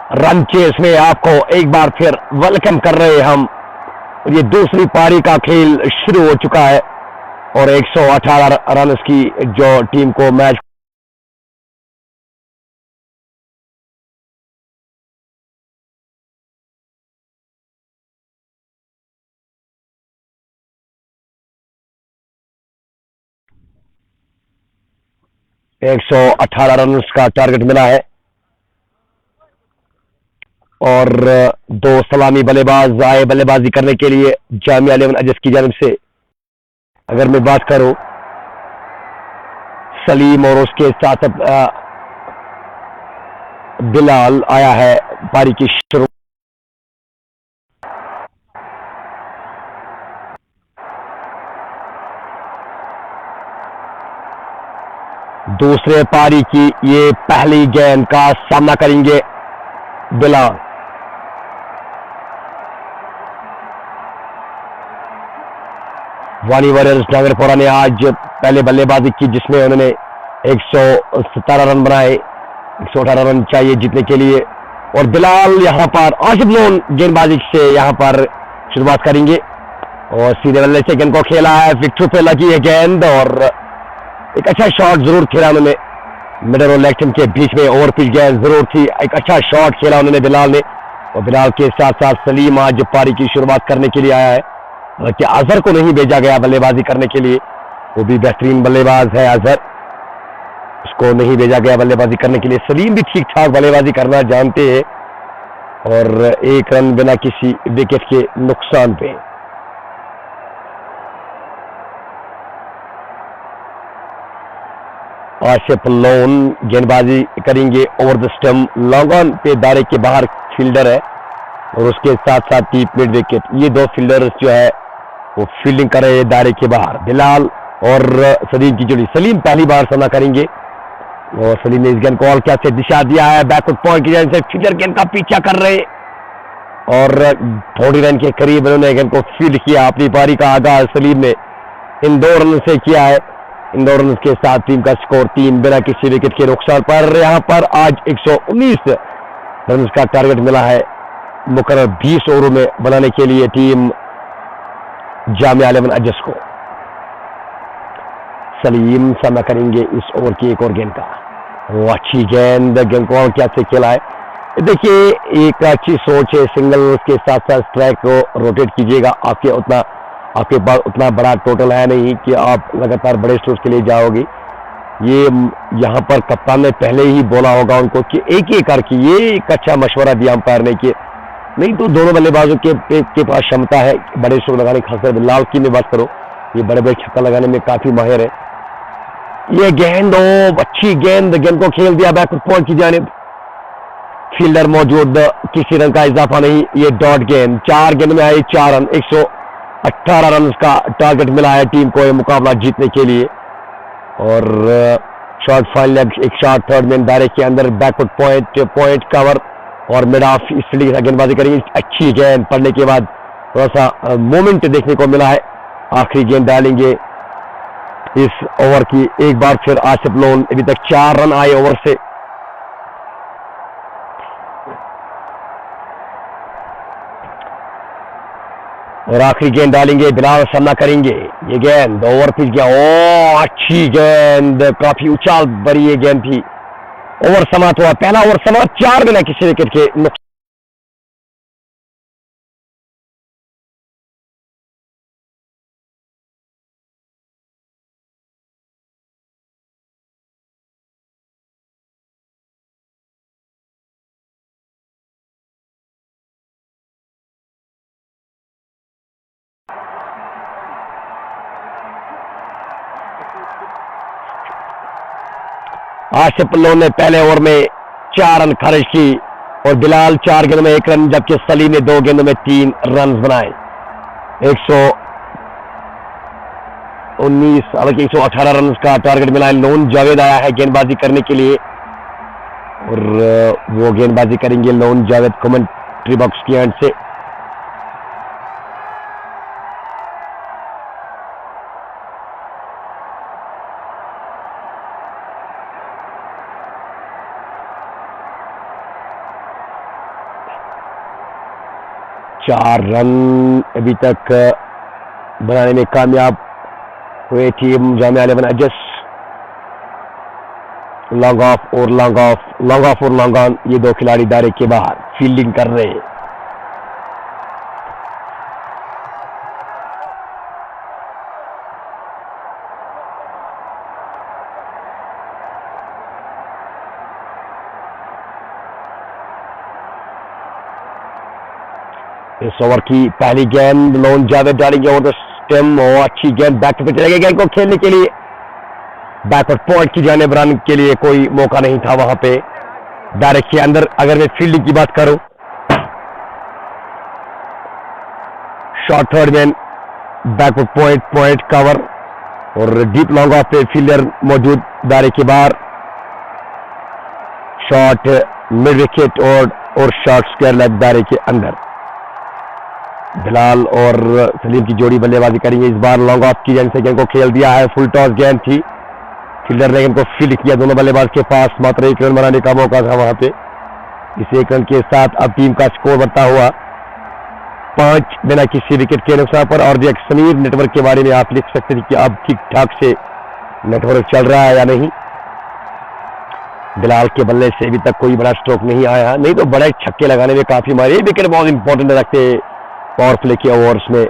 Run chase में आपको एक बार फिर वेलकम कर रहे हैं हम। ये दूसरी पारी का खेल शुरू हो चुका है और 118 रन की जो टीम को मैच एक 118 रन का टारगेट मिला है और दो सलामी बल्लेबाज आए बल्लेबाजी करने के लिए जामिया 11 अजस की जानिब से। अगर मैं बात करूं सलीम और उसके साथ बिलाल आया है पारी की शुरू। दूसरे पारी की ये पहली गेंद का सामना करेंगे बिलाल। वानी वॉरियर्स नागरपुरा ने आज पहले बल्लेबाजी की जिसमें उन्होंने 117 रन बनाए। 118 रन चाहिए जीतने के लिए और बिलाल यहां पर आसिफ लोन गेंदबाजी से यहां पर शुरुआत करेंगे और सीधे बल्ले से गेंद को खेला है। विक्टर पे लगी है गेंद और एक अच्छा शॉट जरूर खेला उन्होंने। मिडल और लेग के बीच में ओवर पिच गेंद जरूर थी। एक अच्छा शॉट खेला उन्होंने बिलाल ने और बिलाल के साथ साथ सलीम आज पारी की शुरुआत करने के लिए आया है। हालांकि अजहर को नहीं भेजा गया बल्लेबाजी करने के लिए, वो भी बेहतरीन बल्लेबाज है अजहर, उसको नहीं भेजा गया बल्लेबाजी करने के लिए। सलीम भी ठीक ठाक बल्लेबाजी करना जानते हैं और एक रन बिना किसी विकेट के नुकसान पे। आसिफ लोन गेंदबाजी करेंगे over the stump, long on पे दायरे के बाहर फील्डर है और उसके साथ साथ डीप मिड विकेट। ये दो फील्डर्स जो है वो फील्डिंग कर रहे हैं दायरे के बाहर। बिलाल और सलीम की जोड़ी। सलीम पहली बार सामना करेंगे और सलीम ने इस गेंद को क्या से दिशा दिया है बैकवर्ड पॉइंट की जाने से। फील्डर गेंद का पीछा कर रहे और 40 रन के करीब उन्होंने गेंद को फील्ड किया। अपनी पारी का आगाज सलीम ने इन 2 रन से किया है। इन 2 रन के साथ टीम का स्कोर 3 बिना किसी विकेट के नुकसान पर। यहां पर आज 119 रन का टारगेट मिला है मुकर्रर 20 ओवरों में बनाने के लिए टीम जामिया 11 अजस को। सलीम सामना करेंगे इस ओवर की एक और गेंद का। वो अच्छी गेंद को क्या से खेला है। देखिए एक अच्छी सोच है, सिंगल के साथ साथ स्ट्राइक को रोटेट कीजिएगा। आपके पास उतना बड़ा टोटल है नहीं कि आप लगातार बड़े स्ट्रोक्स के लिए जाओगे। ये यहाँ पर कप्तान ने पहले ही बोला होगा उनको कि एक एक करके, ये एक अच्छा मशवरा दिया अंपायर ने कि नहीं तो दोनों बल्लेबाजों के पास क्षमता है बड़े स्ट्रोक लगाने की। खासकर बिलाल की में बात करो, ये बड़े बड़े छक्का लगाने में काफी माहिर है। ये गेंद अच्छी गेंद को खेल दिया बैक पॉइंट की जानिब। फील्डर मौजूद, किसी रन का इजाफा नहीं। ये डॉट गेंद, 4 गेंद में आई 4 रन। 118 रन का टारगेट मिला है टीम को ये मुकाबला जीतने के लिए। और शॉर्ट फाइनल एक शॉट थर्ड मैन दायरे के अंदर बैकवर्ड पॉइंट कवर और मिड ऑफ इस फील्डिंग के साथ गेंदबाजी करेंगे। अच्छी गेंद पड़ने के बाद थोड़ा सा मोमेंट देखने को मिला है। आखिरी गेंद डालेंगे इस ओवर की एक बार फिर आसिफ लोन। अभी तक 4 रन आए ओवर से। और आखिरी गेंद डालेंगे, बिलाल सामना करेंगे। ये गेंद ओवर पिच गया। ओ अच्छी गेंद, काफी उछाल भरी ये गेंद थी। ओवर समाप्त हुआ, पहला ओवर समाप्त 4 बिना किसी विकेट के नुकसान। आसिफ लोन ने पहले ओवर में 4 रन खर्च की और बिलाल 4 गेंदों में 1 रन, जबकि सलीम ने 2 गेंदों में 3 रन बनाए। 119 हालांकि 118 रन का टारगेट मिला है। लोन जावेद आया है गेंदबाजी करने के लिए और वो गेंदबाजी करेंगे लोन जावेद कमेंट्री बॉक्स की एंड से। 4 रन अभी तक बनाने में कामयाब हुए टीम जामिया 11 एजेस। लॉन्ग ऑफ और लॉन्ग ऑफ, लॉन्ग ऑफ और लॉन्ग ऑन, ये दो खिलाड़ी दायरे के बाहर फील्डिंग कर रहे हैं। इस ओवर की पहली गेंद लोन जावेद डालेंगे ओवर द स्टेम, और अच्छी गेंद बैक पे चलेगी। गेंद को खेलने के लिए बैकवर्ड पॉइंट की जाने रन के लिए कोई मौका नहीं था वहां पे डायरेक्ट के अंदर। अगर मैं फील्डिंग की बात करूं, short third man, backward point, point cover और डीप लॉन्ग ऑफ पे फील्डर मौजूद दायरे के बाहर। शॉर्ट मिड विकेट और शॉर्ट स्क्वायर लेग दायरे के अंदर। बिलाल और सलीम की जोड़ी बल्लेबाजी करेंगे इस बार। लॉन्ग ऑफ की गेंद से गेंद को खेल दिया है, फुल टॉस गेंद थी, फील्डर ने गेंद को फील्ड किया। दोनों बल्लेबाज के पास मात्र 1 रन बनाने का मौका था वहां पे। इस 1 रन के साथ अब टीम का स्कोर बढ़ता हुआ 5 बिना किसी विकेट के नुकसान पर। और समीर नेटवर्क के बारे में आप लिख सकते थे कि अब ठीक ठाक से नेटवर्क चल रहा है या नहीं। बिलाल के बल्ले से अभी तक कोई बड़ा स्ट्रोक नहीं आया, नहीं तो बड़े छक्के लगाने में काफी मारे। विकेट बहुत इंपॉर्टेंट रखते पावर प्ले के ओवर्स में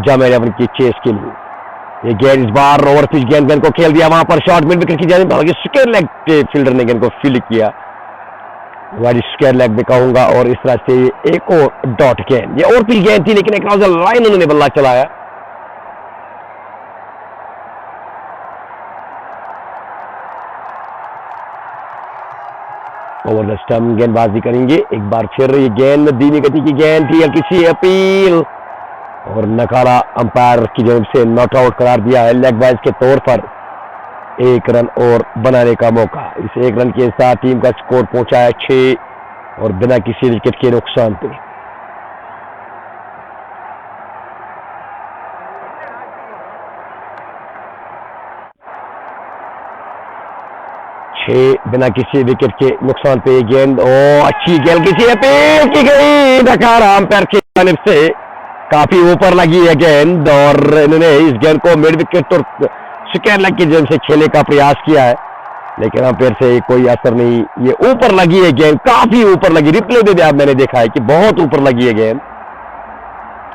जामिया 11 की चेस के लिए। ये गेंद इस बार ओवर पिच गेंद को खेल दिया वहां पर, शॉर्ट मिड विकेट की जाने, हालांकि स्क्वायर लेग के फील्डर ने गेंद को फील्ड किया, वाइड स्क्वायर लेग में कहूंगा। और इस तरह से एक और डॉट गेंद, ये ओवर पिच गेंद थी लेकिन एक लाइन उन्होंने बल्ला चलाया। ओवर द स्टंप गेंदबाजी करेंगे एक बार फिर। ये गेंद धीमी गति की गेंद थी, किसी अपील और नकारा अंपायर की जानब से नॉट आउट करार दिया है। लेग बाइज के तौर पर 1 रन और बनाने का मौका। इस 1 रन के साथ टीम का स्कोर पहुंचा है 6 और बिना किसी विकेट के नुकसान पे। बिना किसी विकेट के नुकसान पे गेंद, ओ अच्छी गेंद, किसी अपील की गई, नकारा अंपायर की जानिब से, काफी ऊपर लगी है गेंद और इन्होंने इस गेंद को मिड विकेट और स्क्वायर लेग की जेब से खेलने का प्रयास किया है लेकिन अंपायर से कोई असर नहीं। ये ऊपर लगी है गेंद, काफी ऊपर लगी, रिप्ले में भी आप मैंने देखा है कि बहुत ऊपर लगी है गेंद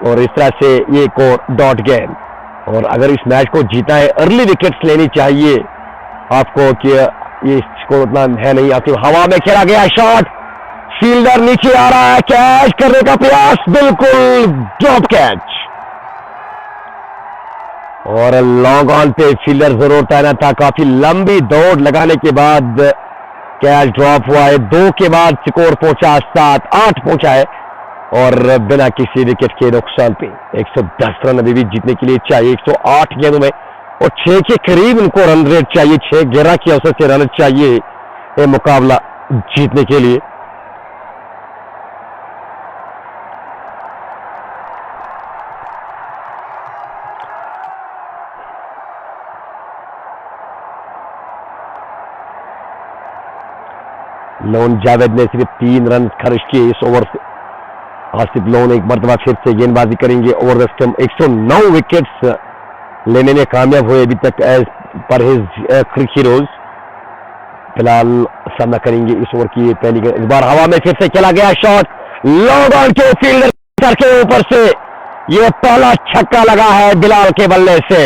और इस तरह से ये एक और डॉट गेंद। और अगर इस मैच को जीता है अर्ली विकेट्स लेनी चाहिए आपको कि ये स्कोर उतना है नहीं। आखिर हवा में खेला गया शॉट, फील्डर नीचे आ रहा है, कैच करने का प्रयास, बिल्कुल ड्रॉप कैच और लॉन्ग ऑन पे फील्डर जरूर तैनात था। काफी लंबी दौड़ लगाने के बाद कैच ड्रॉप हुआ है। 2 के बाद स्कोर पहुंचा 7-8 पहुंचा है और बिना किसी विकेट के नुकसान पे 110 रन अभी भी जीतने के लिए चाहिए। 108 गेंदों में और 6 के करीब उनको रन रेट चाहिए, 6-11 की औसत से रन चाहिए ये मुकाबला जीतने के लिए। लोन जावेद ने सिर्फ 3 रन खर्च किए इस ओवर से। आसिफ लोन एक मरतबा फिर से गेंदबाजी करेंगे ओवर द स्टंप। 109 विकेट्स लेने में कामयाब हुए अभी तक एज पर हिज क्रिक हीरोज। फिलहाल सामना करेंगे इस ओवर की पहली गेंद, इस बार हवा में फिर से चला गया शॉट, लॉन्ग ऑन के फील्डर सर के ऊपर से ये पहला छक्का लगा है बिलाल के बल्ले से।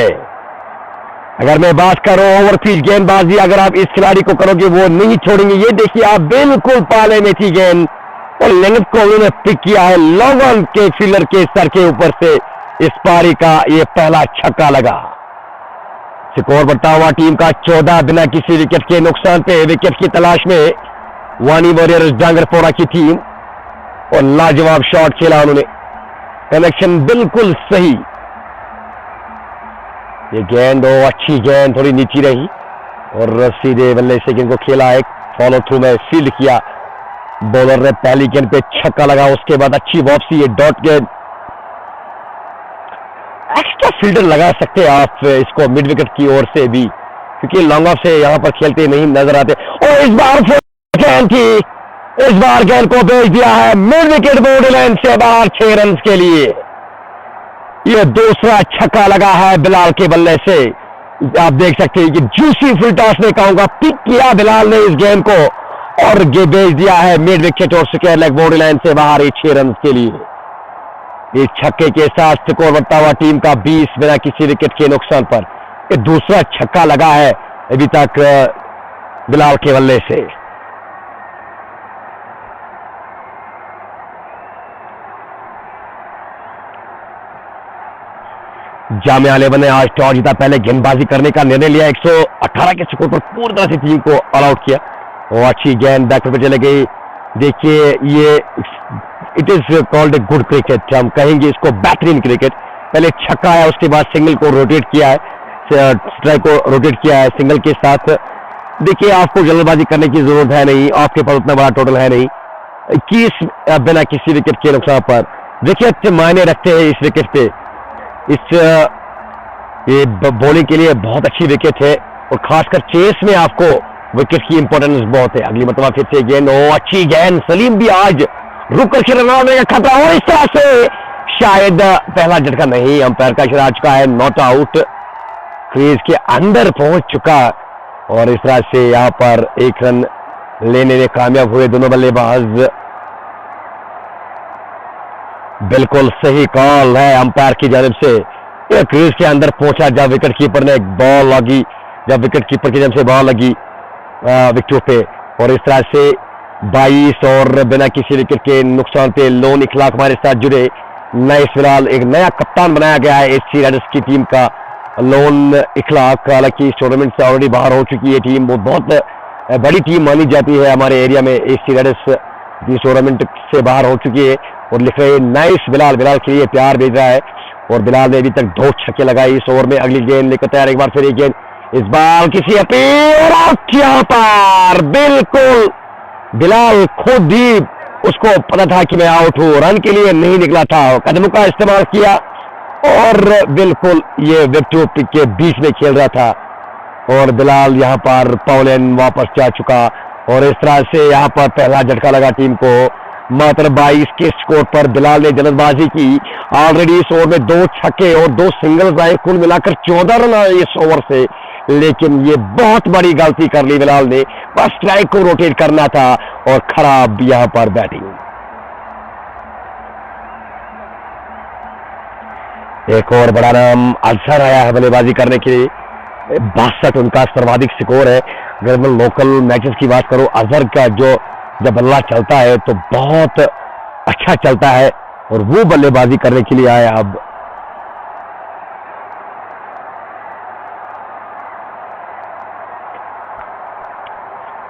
अगर मैं बात करूं ओवर पिच गेंदबाजी, अगर आप इस खिलाड़ी को करोगे वो नहीं छोड़ेंगे। ये देखिए आप, बिल्कुल पाले में थी गेंद और लेंथ को उन्होंने पिक किया है, लॉन्ग ऑन के फील्डर के सर के ऊपर से इस पारी का ये पहला छक्का लगा। स्कोर बढ़ता हुआ टीम का 14 बिना किसी विकेट के नुकसान पे। विकेट की तलाश में वानी वॉरियर्स डांगरपोरा की टीम और लाजवाब शॉट खेला उन्होंने, कनेक्शन बिल्कुल सही। ये गेंद अच्छी गेंद थोड़ी नीची रही और सीधे बल्ले से गेंद को खेला, एक फॉलो थ्रू में फील्ड किया। बॉलर ने पहली गेंद पे छक्का लगा, उसके बाद अच्छी वापसी, ये डॉट गेंद। एक्स्ट्रा फील्डर लगा सकते हैं आप इसको मिड विकेट की ओर से भी, क्योंकि लॉन्ग ऑफ से यहां पर खेलते नहीं नजर आते। और इस बार गेंद थी इस बार गेंद को भेज दिया है मिड विकेट बॉर्डरलाइन से बाहर 6 रन के लिए। यह दूसरा छक्का लगा है बिलाल के बल्ले से। आप देख सकते हैं कि जूसी फुल टॉस में कहूंगा पिक किया बिलाल ने इस गेंद को और ये भेज दिया है मिड विकेट और स्क्वायर लेग बॉर्डरलाइन से बाहर 6 रन के लिए। इस छक्के के साथ स्कोर बढ़ता हुआ टीम का 20 बिना किसी विकेट के नुकसान पर। ये दूसरा छक्का लगा है अभी तक बिलाल के बल्ले से। जामिया इलेवन ने आज टॉस जीता, पहले गेंदबाजी करने का निर्णय लिया। 118 के स्कोर पर पूरी तरह से टीम को ऑल आउट किया और अच्छी गेंद बैक पे चले गई। देखिए ये it is called a good cricket, हम कहेंगे इसको बेहतरीन क्रिकेट। पहले छक्का है, उसके बाद सिंगल को रोटेट किया है, स्ट्राइक को रोटेट किया है सिंगल के साथ। देखिए आपको जल्दबाजी करने की जरूरत है नहीं, आपके पास उतना बड़ा टोटल है नहीं। 21 बिना किसी विकेट के नुकसान पर विकेट मायने रखते हैं इस विकेट पे। ये बॉलिंग के लिए बहुत अच्छी विकेट है और खासकर चेस में आपको विकेट की इंपॉर्टेंस बहुत है। अगली मतलब फिर से गेंद, अच्छी गेंद, सलीम भी आज रुक कर रन आउट का खतरा और इस तरह से शायद पहला झटका नहीं, अंपायर का इशारा आ चुका है, नॉट आउट, क्रीज के अंदर पहुंच चुका और इस तरह से यहां पर 1 रन लेने में कामयाब हुए दोनों बल्लेबाज। बिल्कुल सही कॉल है अंपायर की जानिब से। क्रीज के अंदर पहुंचा जब विकेट कीपर ने बॉल लगी, जब विकेट कीपर की जानिब से बॉल लगी विकेटों पे और इस तरह से 22 और बिना किसी विकेट के नुकसान पे लोन इखलाक हमारे साथ जुड़े। नए फिलहाल एक नया कप्तान बनाया गया है एससी राइडर्स की टीम का, लोन इखलाक। हालांकि इस टूर्नामेंट से ऑलरेडी बाहर हो चुकी है टीम, वो बहुत बड़ी टीम मानी जाती है हमारे एरिया में। एससी राइडर्स इस टूर्नामेंट से बाहर हो चुकी है और लिख रहे हैं नाइस बिलाल, बिलाल के लिए प्यार भेज रहा है और बिलाल ने अभी तक 2 छक्के लगाए इस ओवर में। अगली गेंद लेकर तैयार, एक बार फिर एक गेंद, इस बार किसी अपील यहाँ पर बिल्कुल बिलाल खुद ही उसको पता था कि मैं आउट हूं, रन के लिए नहीं निकला था, कदमों का इस्तेमाल किया और बिल्कुल ये विकेटों के बीच में खेल रहा था और बिलाल यहाँ पर पॉलिन वापस जा चुका और इस तरह से यहाँ पर पहला झटका लगा टीम को। मात्र 22 के स्कोर पर बिलाल ने जल्दबाजी की। ऑलरेडी इस ओवर में 2 छक्के और 2 सिंगल्स आए, कुल मिलाकर 14 रन आए इस ओवर से, लेकिन ये बहुत बड़ी गलती कर ली बिलाल ने, बस स्ट्राइक को रोटेट करना था और खराब यहां पर बैटिंग। एक और बड़ा नाम अजहर आया है बल्लेबाजी करने के लिए, 62 उनका सर्वाधिक स्कोर है। अगर मैं लोकल मैचेस की बात करूं, अजहर का जो जब बल्ला चलता है तो बहुत अच्छा चलता है और वो बल्लेबाजी करने के लिए आया। अब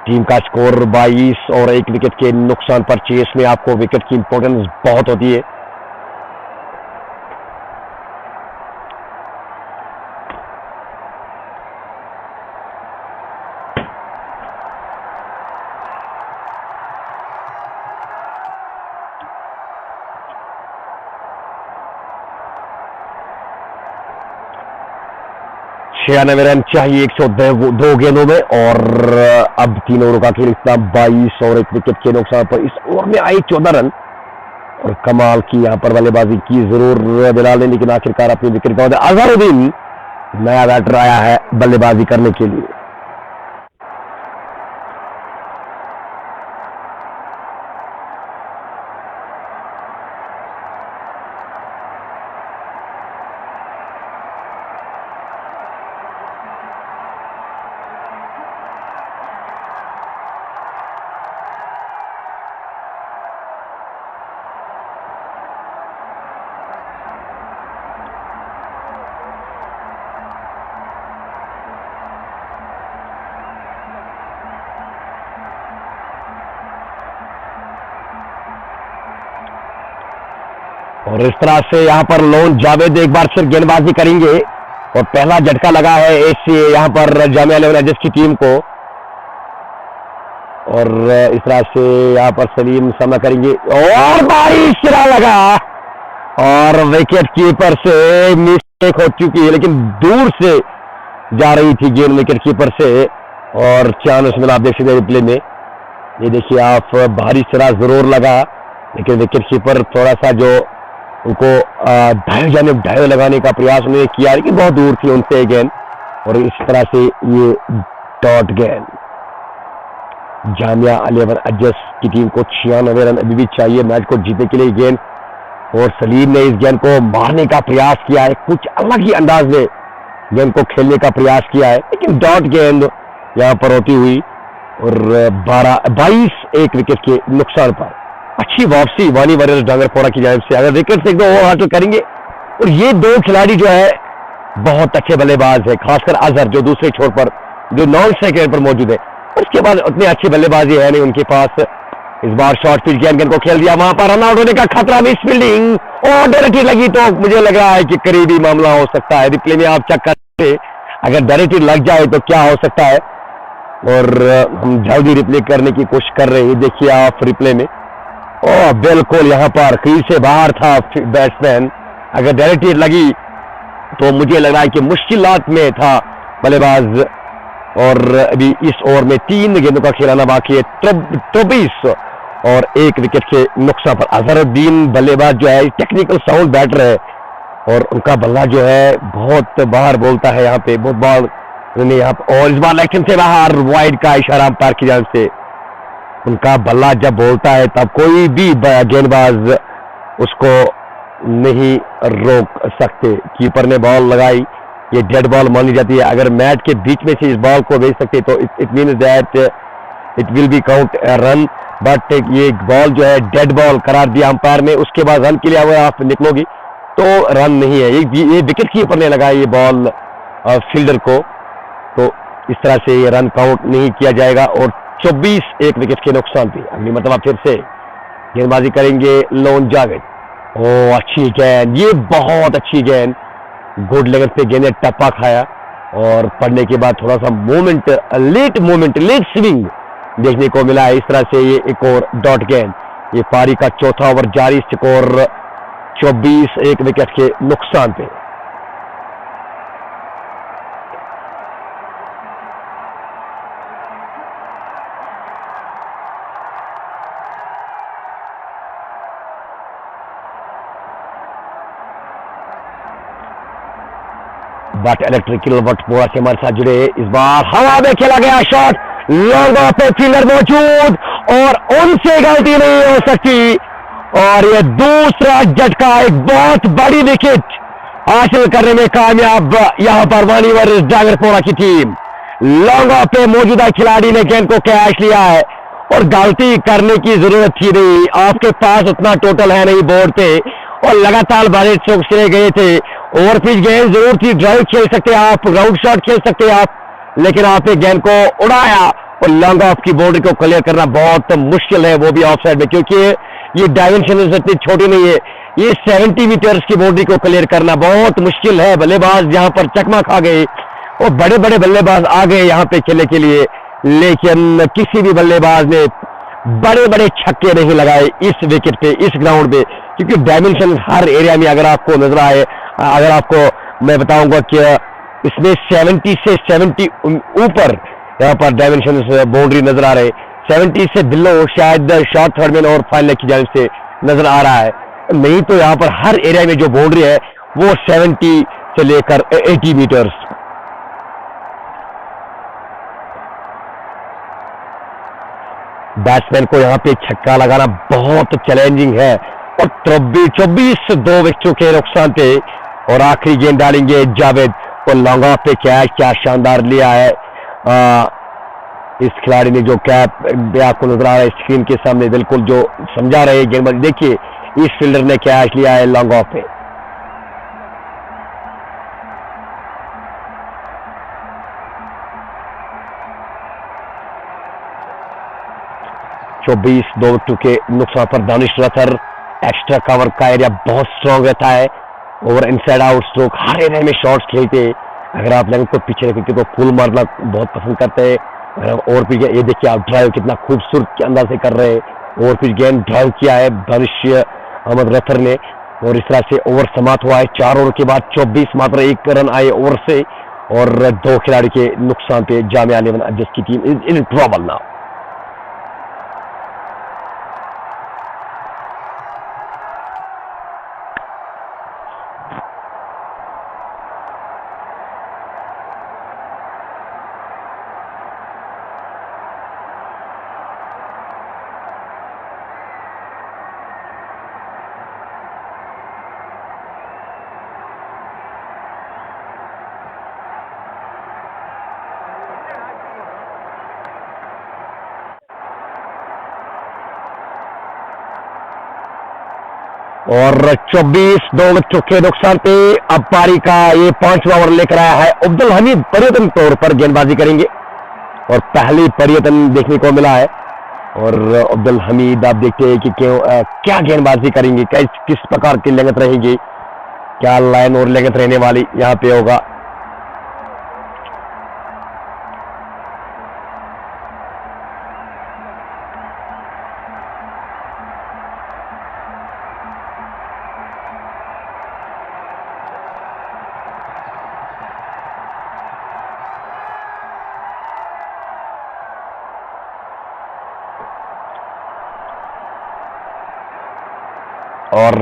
टीम का स्कोर 22 और 1 विकेट के नुकसान पर। चेस में आपको विकेट की इंपॉर्टेंस बहुत होती है। छियानवे रन चाहिए 102 गेंदों में और अब 3 ओवरों का खेल, इतना 22 और 1 विकेट के नुकसान पर इस ओवर में आई 14 रन और कमाल की यहां पर बल्लेबाजी की जरूर बिलाल ने, लेकिन आखिरकार अपनी विकेट गंवा। अजहरुद्दीन नया बैटर आया है बल्लेबाजी करने के लिए। और इस तरह से यहां पर लोन जावेद एक बार फिर गेंदबाजी करेंगे और पहला झटका लगा है एससी यहां पर जामिया इलेवन राइडर्स की टीम को और इस तरह से यहां पर सलीम सामना करेंगे और बारिश सिरा लगा और विकेट कीपर से मिस्टेक हो चुकी है, लेकिन दूर से जा रही थी गेंद विकेट कीपर से और चांस मिला। आप देख सकते हैं रिप्ले में ये देखिए आप, भारी सिरा जरूर लगा, लेकिन विकेट कीपर थोड़ा सा जो उनको ढाई लगाने का प्रयास उन्होंने किया, लेकिन बहुत दूर थी उनसे गेंद, और इस तरह से ये डॉट गेंद। जामिया 11 अजस की टीम को 96 रन अभी भी चाहिए मैच को जीतने के लिए गेंद, और सलीम ने इस गेंद को मारने का प्रयास किया है, कुछ अलग ही अंदाज में गेंद को खेलने का प्रयास किया है, लेकिन डॉट गेंद यहां पर होती हुई, और 22 एक विकेट के नुकसान पर अच्छी वापसी वानी वॉरियर्स डांगरपोरा की जानिब से। अगर विकेट से एक दो ओवर हासिल करेंगे, और ये दो खिलाड़ी जो है बहुत अच्छे बल्लेबाज है, खासकर अजहर जो दूसरे छोर पर जो नॉन स्ट्राइक पर मौजूद है, उसके बाद उतनी अच्छी बल्लेबाजी है नहीं उनके पास। इस बार शॉर्ट पिच गेंद को खेल दिया, वहां पर रन आउट होने का खतरा, मिस फील्डिंग और डायरेक्टली लगी, तो मुझे लग रहा है कि करीबी मामला हो सकता है। रिप्ले में आप चेक करते, अगर डायरेक्टली लग जाए तो क्या हो सकता है, और हम जल्दी रिप्ले करने की कोशिश कर रहे हैं। देखिए आप रिप्ले में, ओ बिल्कुल यहाँ पर क्रीज से बाहर था बैट्समैन, अगर डायरेक्टली लगी तो मुझे लग रहा है कि मुश्किलात में था बल्लेबाज। और अभी इस ओवर में 3 गेंदों का खिलाना बाकी है, 24 और 1 विकेट के नुकसान पर। अजहरुद्दीन बल्लेबाज जो है टेक्निकल साउंड बैटर है, और उनका बल्ला जो है बहुत बाहर बोलता है, यहाँ पे बहुत बार उन्होंने यहाँ पे, और इस बार लेकिन से बाहर वाइड का इशारा अंपायर की जानिब से। उनका बल्ला जब बोलता है तब कोई भी गेंदबाज उसको नहीं रोक सकते। कीपर ने बॉल लगाई, ये डेड बॉल मानी जाती है, अगर मैच के बीच में से इस बॉल को भेज सकते तो it means that it will be count run, but ये बॉल जो है डेड बॉल करार दिया अंपायर ने, उसके बाद रन के लिए अगर आप निकलोगी तो रन नहीं है। ये विकेट कीपर ने लगाया ये बॉल फील्डर को, तो इस तरह से ये रन काउंट नहीं किया जाएगा, और 24 एक विकेट के नुकसान पे। अगली मतलब फिर से गेंदबाजी करेंगे लोन जावेद। ओ अच्छी गेंद, ये बहुत अच्छी गेंद, गुड लेवल पे गेंद टप्पा खाया, और पड़ने के बाद थोड़ा सा लेट स्विंग देखने को मिला है। इस तरह से ये एक और डॉट गेंद। ये पारी का चौथा ओवर जारी, स्कोर 24 एक विकेट के नुकसान पे। बट इलेक्ट्रिकल वटपोरा से हमारे साथ जुड़े, इस बार हवा में खेला गया शॉट, लॉन्ग ऑफ पे फील्डर मौजूद, और उनसे गलती नहीं हो सकती, और ये दूसरा झटका, एक बहुत बड़ी विकेट हासिल करने में कामयाब यहां पर वानी वॉरियर्स डांगरपोरा की टीम। लॉन्ग ऑफ पे मौजूदा खिलाड़ी ने गेंद को कैच लिया है, और गलती करने की जरूरत थी नहीं, आपके पास उतना टोटल है नहीं बोर्ड पे, और लगातार बारिश चले गए थे। ओवर पिच गेंद जरूर थी, ड्राइव खेल सकते आप, राउंड शॉट खेल सकते आप, लेकिन आपने गेंद को उड़ाया, और लॉन्ग ऑफ की बाउंड्री को क्लियर करना बहुत मुश्किल है, वो भी ऑफ साइड में, क्योंकि ये डायमेंशन इतनी छोटी नहीं है, ये 70 मीटर्स की बाउंड्री को क्लियर करना बहुत मुश्किल है। बल्लेबाज यहाँ पर चकमा खा गए, और बड़े बड़े बल्लेबाज आ गए यहाँ पे खेलने के लिए, लेकिन किसी भी बल्लेबाज ने बड़े बड़े छक्के नहीं लगाए इस विकेट पे, इस ग्राउंड पे, क्योंकि डायमेंशन हर एरिया में अगर आपको नजर आए, अगर आपको मैं बताऊंगा कि इसमें 70 से 70 ऊपर यहाँ पर डायमेंशन बाउंड्री नजर आ रहे, 70 से बिलो शायद शॉर्ट थर्ड मैन और फाइनल की जानिब से नजर आ रहा है, नहीं तो यहाँ पर हर एरिया में जो बाउंड्री है वो 70 से लेकर 80 मीटर्स। बैट्समैन को यहाँ पे छक्का लगाना बहुत चैलेंजिंग है, और 24 2 विकेटों के नुकसान पे, और आखिरी गेंद डालेंगे जावेद, और लॉन्ग ऑफ पे कैच, क्या शानदार लिया है इस खिलाड़ी ने, जो कैप आपको नजर आ रहा है स्क्रीन के सामने, बिल्कुल जो समझा रहे गेंदबाजी। देखिए इस फील्डर ने कैच लिया है लॉन्ग ऑफ पे। चौबीस 2 विकेटों के नुकसान पर दानिश रथर। एक्स्ट्रा कवर का एरिया बहुत स्ट्रॉन्ग रहता है, ओवर इनसाइड आउट स्ट्रोक हर एरिया में शॉट्स खेलते हैं। अगर आप लेंगे तो पीछे रखेंगे तो पुल मारना बहुत पसंद करते हैं। ओवर पिच ये देखिए आप, ड्राइव कितना खूबसूरत अंदाज से कर रहे हैं, ओवर पिच गेंद ड्राइव किया है दानिश अहमद रथर ने, और इस तरह से ओवर समाप्त हुआ है। 4 ओवर के बाद 24 मात्र 1 रन आए ओवर से, और 2 खिलाड़ी के नुकसान पे जामिया 11 अजस की टीम इन ट्रबल नाउ। और 24 दो विकेटों के नुकसान पे अब पारी का ये 5वां ओवर लेकर आया है अब्दुल हमीद। परिवर्तन तौर पर गेंदबाजी करेंगे और पहली परिवर्तन देखने को मिला है। और अब्दुल हमीद आप देखते हैं कि क्या गेंदबाजी करेंगे, किस प्रकार की लेंगत रहेगी, क्या लाइन और लेंगत रहने वाली यहाँ पे होगा। और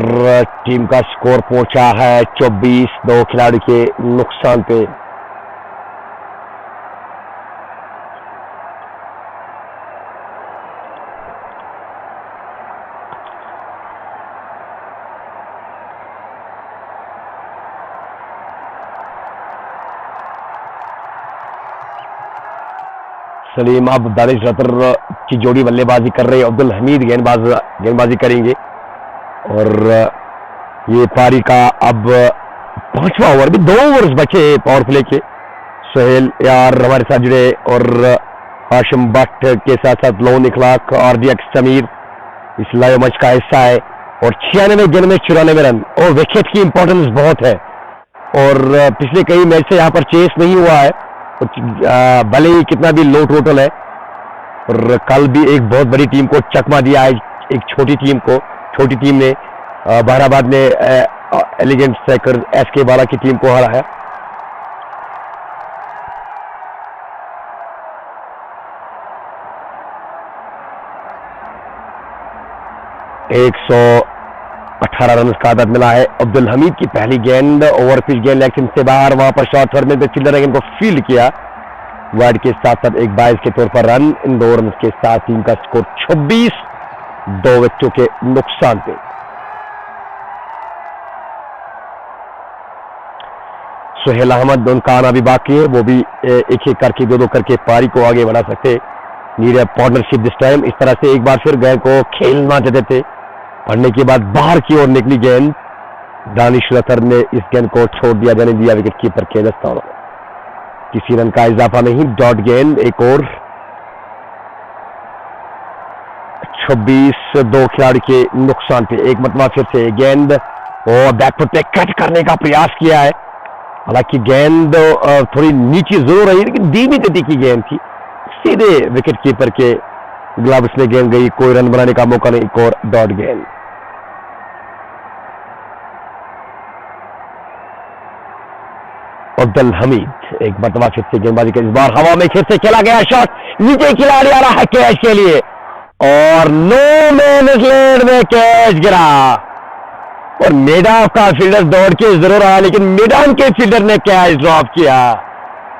टीम का स्कोर पहुंचा है 24 दो खिलाड़ी के नुकसान पे। सलीम अब दानिश रतर की जोड़ी बल्लेबाजी कर रहे हैं, अब्दुल हमीद गेंदबाजी करेंगे। और ये पारी का अब 5वां ओवर भी 2 ओवर्स बचे पावर प्ले के। सोहेल यार हमारे साथ जुड़े और हाशिम भट्ट के साथ साथ लोन इखलाक और समीर इस लाइव मैच का हिस्सा है। और 96 गेंद में 94 रन और विकेट की इंपॉर्टेंस बहुत है। और पिछले कई मैच से यहाँ पर चेस नहीं हुआ है, भले ही कितना भी लो टोटल है। और कल भी एक बहुत बड़ी टीम को चकमा दिया है, एक छोटी टीम ने बहराबाद ने एलिगेंट स्ट्राइकर एसके बाला की टीम को हराया। एक 118 रन का आदत मिला है। अब्दुल हमीद की पहली गेंद ओवर पिच गेंद लेग से बाहर, वहां पर शॉर्ट थर्ड में फील्डर ने इनको फील्ड किया वाइड के साथ साथ एक 22 के तौर पर रन। इन 2 रन के साथ टीम का स्कोर 26 2 विकेटों के नुकसान पे। सोहेल अहमद उनका आना भी बाकी है, वो भी एक एक करके 2-2 करके पारी को आगे बढ़ा सकते। Need a partnership this time. इस तरह से एक बार फिर गेंद को खेलना चाहते थे, पढ़ने के बाद बाहर की ओर निकली गेंद। दानिश रतर ने इस गेंद को छोड़ दिया, जाने दिया विकेट कीपर के दस्तानों। किसी रन का इजाफा नहीं, डॉट गेंद। एक और 26 2 खिलाड़ी के नुकसान पे। एक मतवा फिर से गेंद और बैकफुट पे कट करने का प्रयास किया है। हालांकि गेंद थोड़ी नीचे जरूर रही, लेकिन धीमी गति की गेंद थी, सीधे विकेट कीपर के ग्लव्स में गेंद गई, कोई रन बनाने का मौका नहीं। एक और डॉट गेंद। अब्दुल हमीद एक मरतबा फिर से गेंदबाजी कर, इस बार हवा में फिर से खेला गया शॉट, नीचे खिलाड़ी आ रहा है कैच के लिए और नो मैन लैंड में कैच गिरा। और मैदान का फील्डर दौड़ के जरूर आया, लेकिन मैदान के फील्डर ने कैच ड्रॉप किया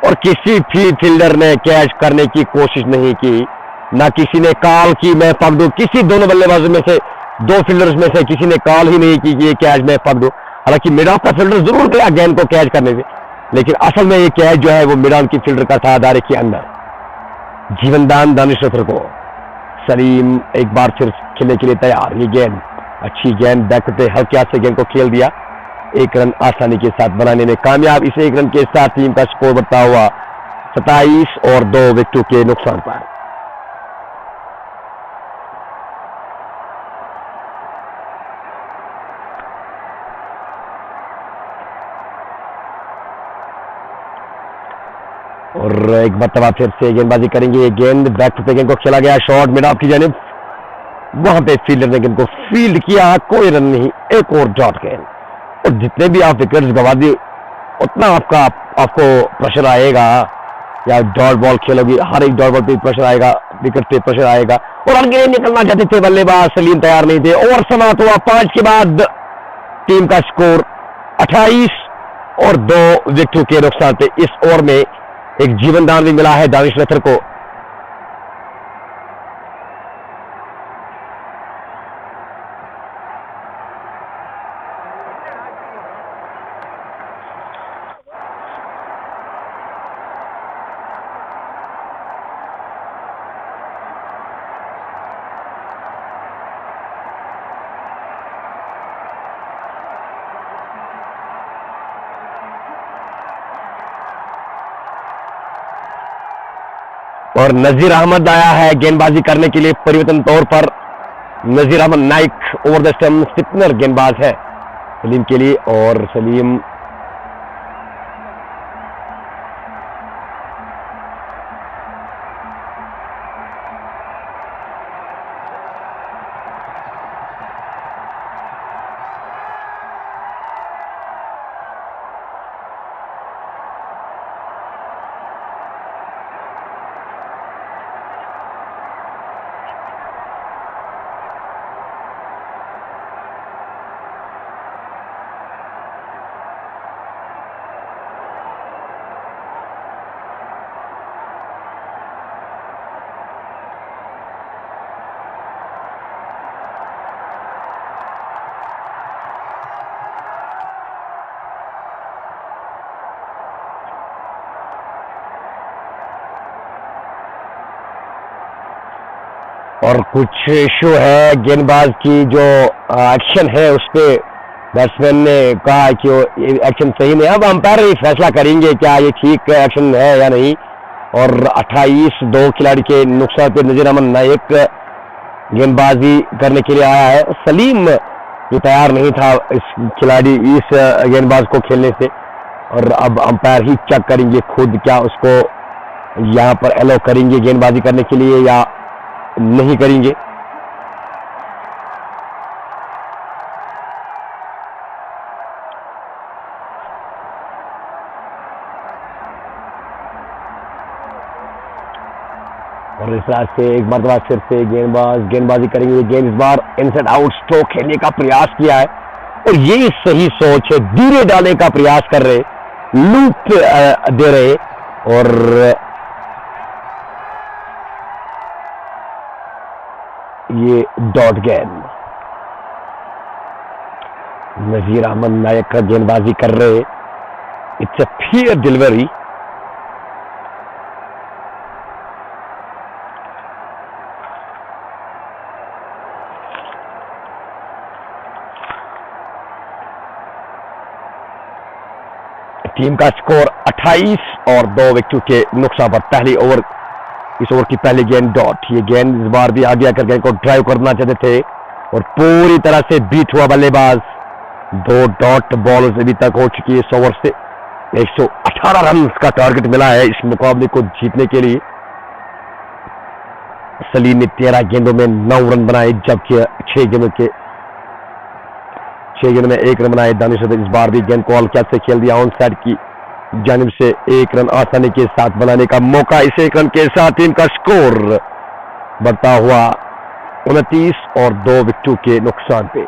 और किसी भी फील्डर ने कैच करने की कोशिश नहीं की। ना किसी ने कॉल की मैं पकड़ू, किसी दोनों बल्लेबाजों में से 2 फील्डर्स में से किसी ने कॉल ही नहीं की कि ये कैच मैं पकड़ू। हालांकि मैदान का फील्डर जरूर गया गेंद को कैच करने से, लेकिन असल में ये कैच जो है वो मैदान की फील्डर का था दायरे के अंदर। जीवनदान दानिश रतर को। सलीम एक बार फिर खेलने के लिए तैयार। ये गेंद अच्छी गेंद, बैक पे हल्के हाथ से गेंद को खेल दिया। 1 रन आसानी के साथ बनाने में कामयाब। इस 1 रन के साथ टीम का स्कोर बढ़ता हुआ 27 और 2 विकेटों के नुकसान पर। और एक मरतबा फिर से गेंदबाजी करेंगे। ये गेंद बैक पे गेंद को खेला गया, शॉट मिड ऑफ की जानिब, वहां पे फील्डर ने गेंद को फील्ड किया, कोई रन नहीं। एक और डॉट गेंद। और जितने भी आप विकेट्स गवा दिए उतना आपको प्रेशर आएगा, या डॉट बॉल खेलोगी हर एक डॉट बॉल पे प्रेशर आएगा, विकेट पे प्रेशर आएगा। और आगे निकलना चाहते थे बल्लेबाज, सलीम तैयार नहीं थे। ओवर समाप्त हुआ 5 के बाद। टीम का स्कोर 28 और 2 विकेटों के नुकसान पे। इस ओवर में एक जीवनदान भी मिला है दानिश रतर को। और नजीर अहमद आया है गेंदबाजी करने के लिए परिवर्तन तौर पर। Nazir Ahmed Naik over the stump spinner गेंदबाज है सलीम के लिए, और सलीम और कुछ इशू है गेंदबाज की जो एक्शन है उस पे बैट्समैन ने कहा कि ये एक्शन सही नहीं। अब अंपायर ही फैसला करेंगे क्या ये ठीक एक्शन है या नहीं। और 28 दो खिलाड़ी के नुकसान पे नजीर अहमद नायक गेंदबाजी करने के लिए आया है। सलीम जो तैयार नहीं था इस खिलाड़ी इस गेंदबाज को खेलने से, और अब अंपायर ही चेक करेंगे खुद क्या उसको यहाँ पर अलाउ करेंगे गेंदबाजी करने के लिए या नहीं करेंगे। और इस तरह से एक मरतबा फिर से गेंदबाजी करेंगे। गेंद इस बार इनसाइड आउट स्ट्रोक खेलने का प्रयास किया है, और ये सही सोच है, धीरे डालने का प्रयास कर रहे, लूप दे रहे, और ये डॉट गेंद। नजीर अहमद नायक का गेंदबाजी कर रहे, it's a fair delivery. Team का स्कोर 28 और 2 विकेट के नुकसान पर पहली ओवर, इस ओवर की पहली गेंद डॉट। ये गेंद इस बार भी आगे आकर गेंद को ड्राइव करना चाहते थे और पूरी तरह से बीट हुआ बल्लेबाज। 2 डॉट बॉल अभी तक हो चुकी है इस ओवर से। 118 रन का टारगेट मिला है इस मुकाबले को जीतने के लिए। सलीम ने 13 गेंदों में 9 रन बनाए, जबकि 6 गेंदों में 1 रन बनाए। दानिश इस बार भी गेंद को हल्का से खेल दिया, ऑन साइड की जानिब से 1 रन आसानी के साथ बनाने का मौका। इस 1 रन के साथ टीम का स्कोर बढ़ता हुआ 29 और 2 विकेटों के नुकसान पे।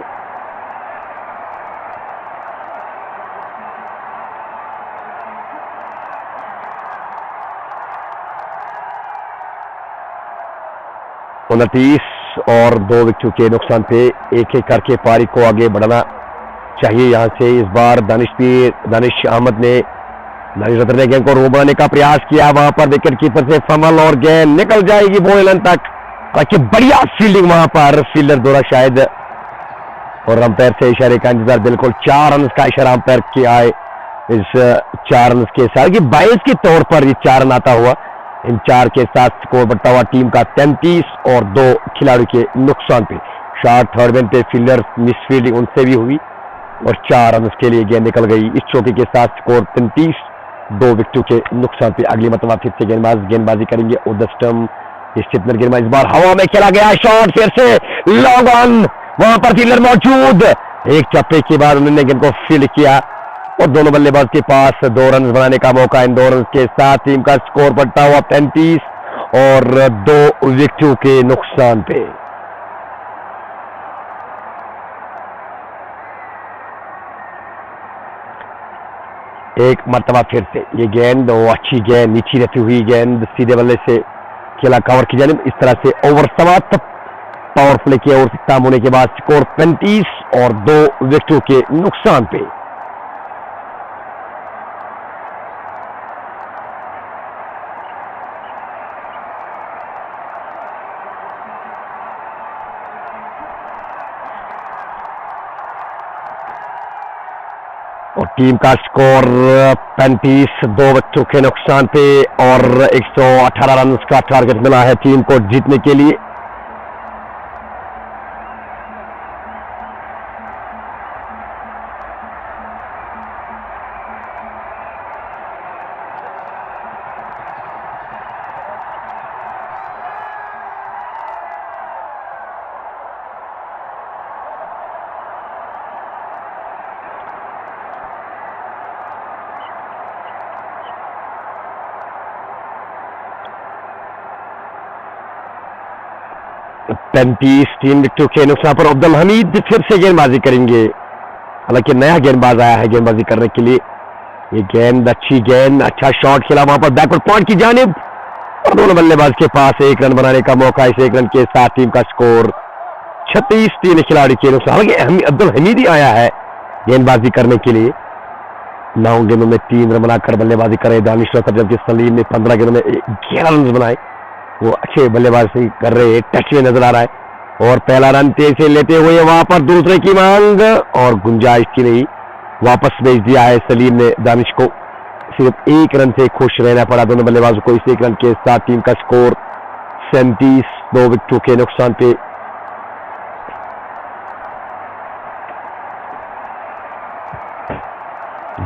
और 2 विकेटों के नुकसान पे एक एक करके पारी को आगे बढ़ाना चाहिए। यहां से इस बार दानिश अहमद ने गेंद को रो बनाने का प्रयास किया, वहां पर विकेट कीपर से फमल और गेंद निकल जाएगी बोलन तक। ताकि बढ़िया फील्डिंग वहां पर फील्डर द्वारा शायद, और अंपायर से इशारे का इंतजार। बिल्कुल 4 रन का इशारा अंपायर किया है इस 4 रन के साथ, कि 22 के तौर पर ये 4 रन आता हुआ। इन 4 के साथ स्कोर बढ़ता हुआ टीम का 33 और 2 खिलाड़ियों के नुकसान पे। शॉट थर्ड मैन पे फील्डर मिसफील्डिंग उनसे भी हुई और 4 रन के लिए गेंद निकल गई। इस चौके के साथ स्कोर 33, 2 विकेटों के नुकसान पे। अगली मतलब फिर से गेंदबाजी करेंगे ओवर द स्टंप। स्टिपनर गेंदबाज इस बार हवा में खेला गया, शॉट फिर से लॉन्ग ऑन, वहां पर फील्डर मौजूद। एक चप्पे के बाद उन्होंने गेंद को फील्ड किया और दोनों बल्लेबाज के पास 2 रन बनाने का मौका। इन 2 रन के साथ टीम का स्कोर बढ़ता हुआ 35 और 2 विकेटों के नुकसान पे। एक मरतबा फिर से ये गेंद, वो अच्छी गेंद, नीचे रहती हुई गेंद सीधे बल्ले से खेला कवर की जानिब। इस तरह से ओवर समाप्त। पावर प्ले की ओर खत्म होने के बाद स्कोर 35 और 2 विकेटों के नुकसान पे। और टीम का स्कोर 35, 2 विकेटों के नुकसान पे और 118 रन का टारगेट मिला है टीम को जीतने के लिए। पैंतीस, 3 विकेटों के नुकसान पर अब्दुल हमीद फिर से गेंदबाजी करेंगे। हालांकि नया गेंदबाज आया है गेंदबाजी करने के लिए। ये गेंद अच्छी गेंद, अच्छा शॉट खेला वहां पर बैकवर्ड पॉइंट की जानिब और दोनों बल्लेबाज के पास 1 रन बनाने का मौका। इस 1 रन के साथ टीम का स्कोर 36, 3 खिलाड़ी के नुकसान। हालांकि अब्दुल हमीद ही आया है गेंदबाजी करने के लिए। 9 गेंदों में 3 रन बनाकर बल्लेबाजी करे दानिश रफत, जबकि सलीम ने 15 गेंदों में 11 रन बनाए। वो अच्छे बल्लेबाजी कर रहे, टच में नजर आ रहा है और पहला रन तेज से लेते हुए वहां पर दूसरे की मांग और गुंजाइश की नहीं, वापस भेज दिया है सलीम ने दानिश को। सिर्फ 1 रन से खुश रहना पड़ा दोनों बल्लेबाजों को। इस 1 रन के साथ टीम का स्कोर 37, 2 विकेटों के नुकसान पे।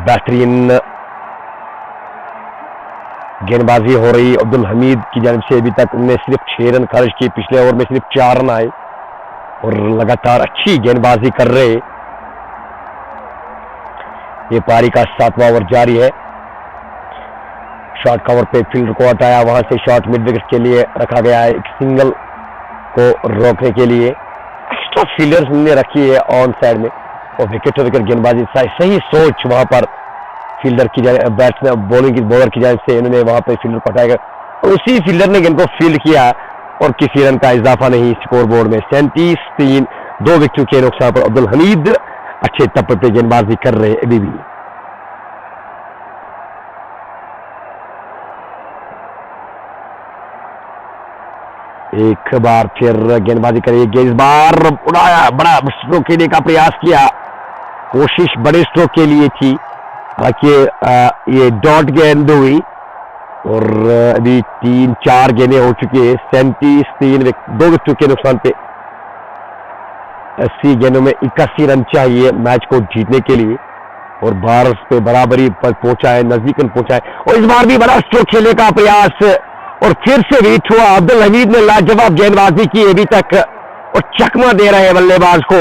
बेहतरीन गेंदबाजी हो रही अब्दुल हमीद की जानिब से। अभी तक उन्होंने सिर्फ 6 रन खर्च किए, पिछले ओवर में सिर्फ 4 रन आए और लगातार अच्छी गेंदबाजी कर रहे। ये पारी का 7वां ओवर जारी है। शॉर्ट कवर पे फील्डर को हटाया, वहां से शॉट मिड विकेट के लिए रखा गया है। एक सिंगल को रोकने के लिए एक्स्ट्रा फील्डर्स ने रखी है ऑन साइड में और विकेट टू विकेट गेंदबाजी सही सोच वहां पर फील्डर की जाए, बैट्समैन बॉलर की जानिब से इन्होंने वहां पे फील्डर को हटाया और उसी फील्डर ने गेंद को फील्ड किया और किसी रन का इजाफा नहीं स्कोर बोर्ड में। 37, 3, 2 विकेटों के नुकसान पर अब्दुल हमीद अच्छे तप पे गेंदबाजी कर रहे अभी भी। एक बार फिर गेंदबाजी करेगी, इस बार उड़ाया, बड़ा स्ट्रोक खेलने का प्रयास किया, कोशिश बड़े स्ट्रोक के लिए थी। हालांकि ये डॉट गेंद हुई और अभी 3-4 गेंदें हो चुकी है। 37, 2 विकेटों के नुकसान पे 80 गेंदों में 81 रन चाहिए मैच को जीतने के लिए और भारत पे बराबरी पर पहुंचा है, नजदीक पहुंचा है और इस बार भी बड़ा स्ट्रोक खेलने का प्रयास और फिर से रीच हुआ। अब्दुल हमीद ने लाजवाब गेंदबाजी की अभी तक और चकमा दे रहे हैं बल्लेबाज को।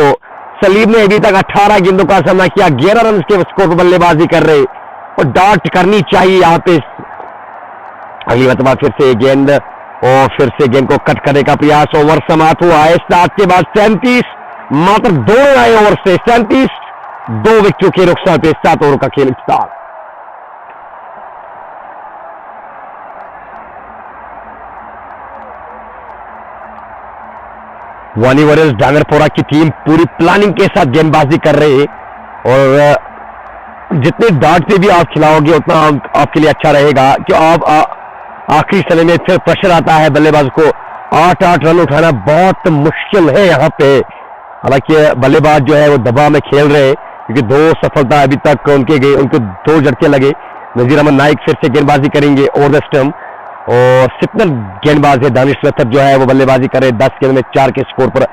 सलीम ने अभी तक 18 गेंदों का सामना किया, 11 रन के स्कोर पर बल्लेबाजी कर रहे और डॉट करनी चाहिए यहाँ पे। अगली मरतबा फिर से गेंद और फिर से गेंद को कट करने का प्रयास। ओवर समाप्त हुआ है। स्टार्ट के बाद 37, मात्र 2 आए ओवर से। 37, 2 विकेटों के नुकसान पे 7 ओवर का खेल स्टार्ट। वानी वॉरियर्स डांगरपोरा की टीम पूरी प्लानिंग के साथ गेंदबाजी कर रहे हैं और जितने डॉट पे भी आप खिलाओगे उतना आपके लिए अच्छा रहेगा कि आप आखिरी समय में फिर प्रेशर आता है बल्लेबाज को। 8-8 रन उठाना बहुत मुश्किल है यहाँ पे। हालांकि बल्लेबाज जो है वो दबाव में खेल रहे हैं क्योंकि 2 सफलता अभी तक उनके गए, उनको 2 झटके लगे। नजीर अहमद नाइक फिर से गेंदबाजी करेंगे ओवर द स्टंप और सिपनर गेंदबाज है दानिश रफत जो है वो बल्लेबाजी करे 10 गेंद में 4 के स्कोर पर।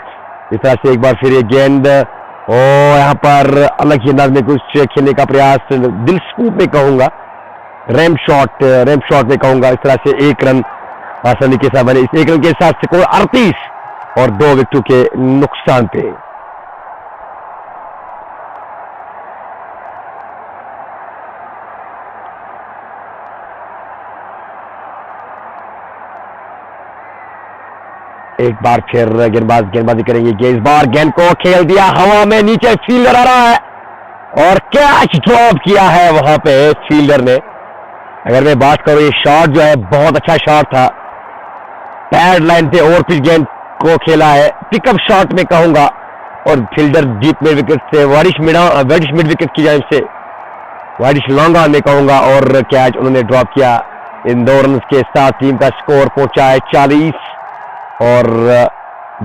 इस तरह से एक बार फिर ये गेंद और यहाँ पर अलग ही अंदाज में कुछ खेलने का प्रयास, दिल स्कूप में कहूंगा, रैम शॉट में कहूंगा। इस तरह से 1 रन आसानी के साथ बने। इस 1 रन के साथ स्कोर 38 और 2 विकेटों के नुकसान पे। एक बार फिर गेंदबाजी करेंगे। इस बार गेंद को खेल दिया हवा में, नीचे फील्डर आ रहा है और कैच ड्रॉप किया है वहां पे फील्डर ने। अगर मैं बात करूं, ये शॉट जो है बहुत अच्छा शॉट था, पैड लाइन पे ओवर पिच गेंद को खेला है, पिकअप शॉट में कहूंगा और फील्डर डीप मिड विकेट से वारिश मिड विकेट की जानिब से वारिश लॉन्ग ऑन में कहूंगा और कैच उन्होंने ड्रॉप किया। इन 2 रन के साथ टीम का स्कोर पहुंचा है 40 और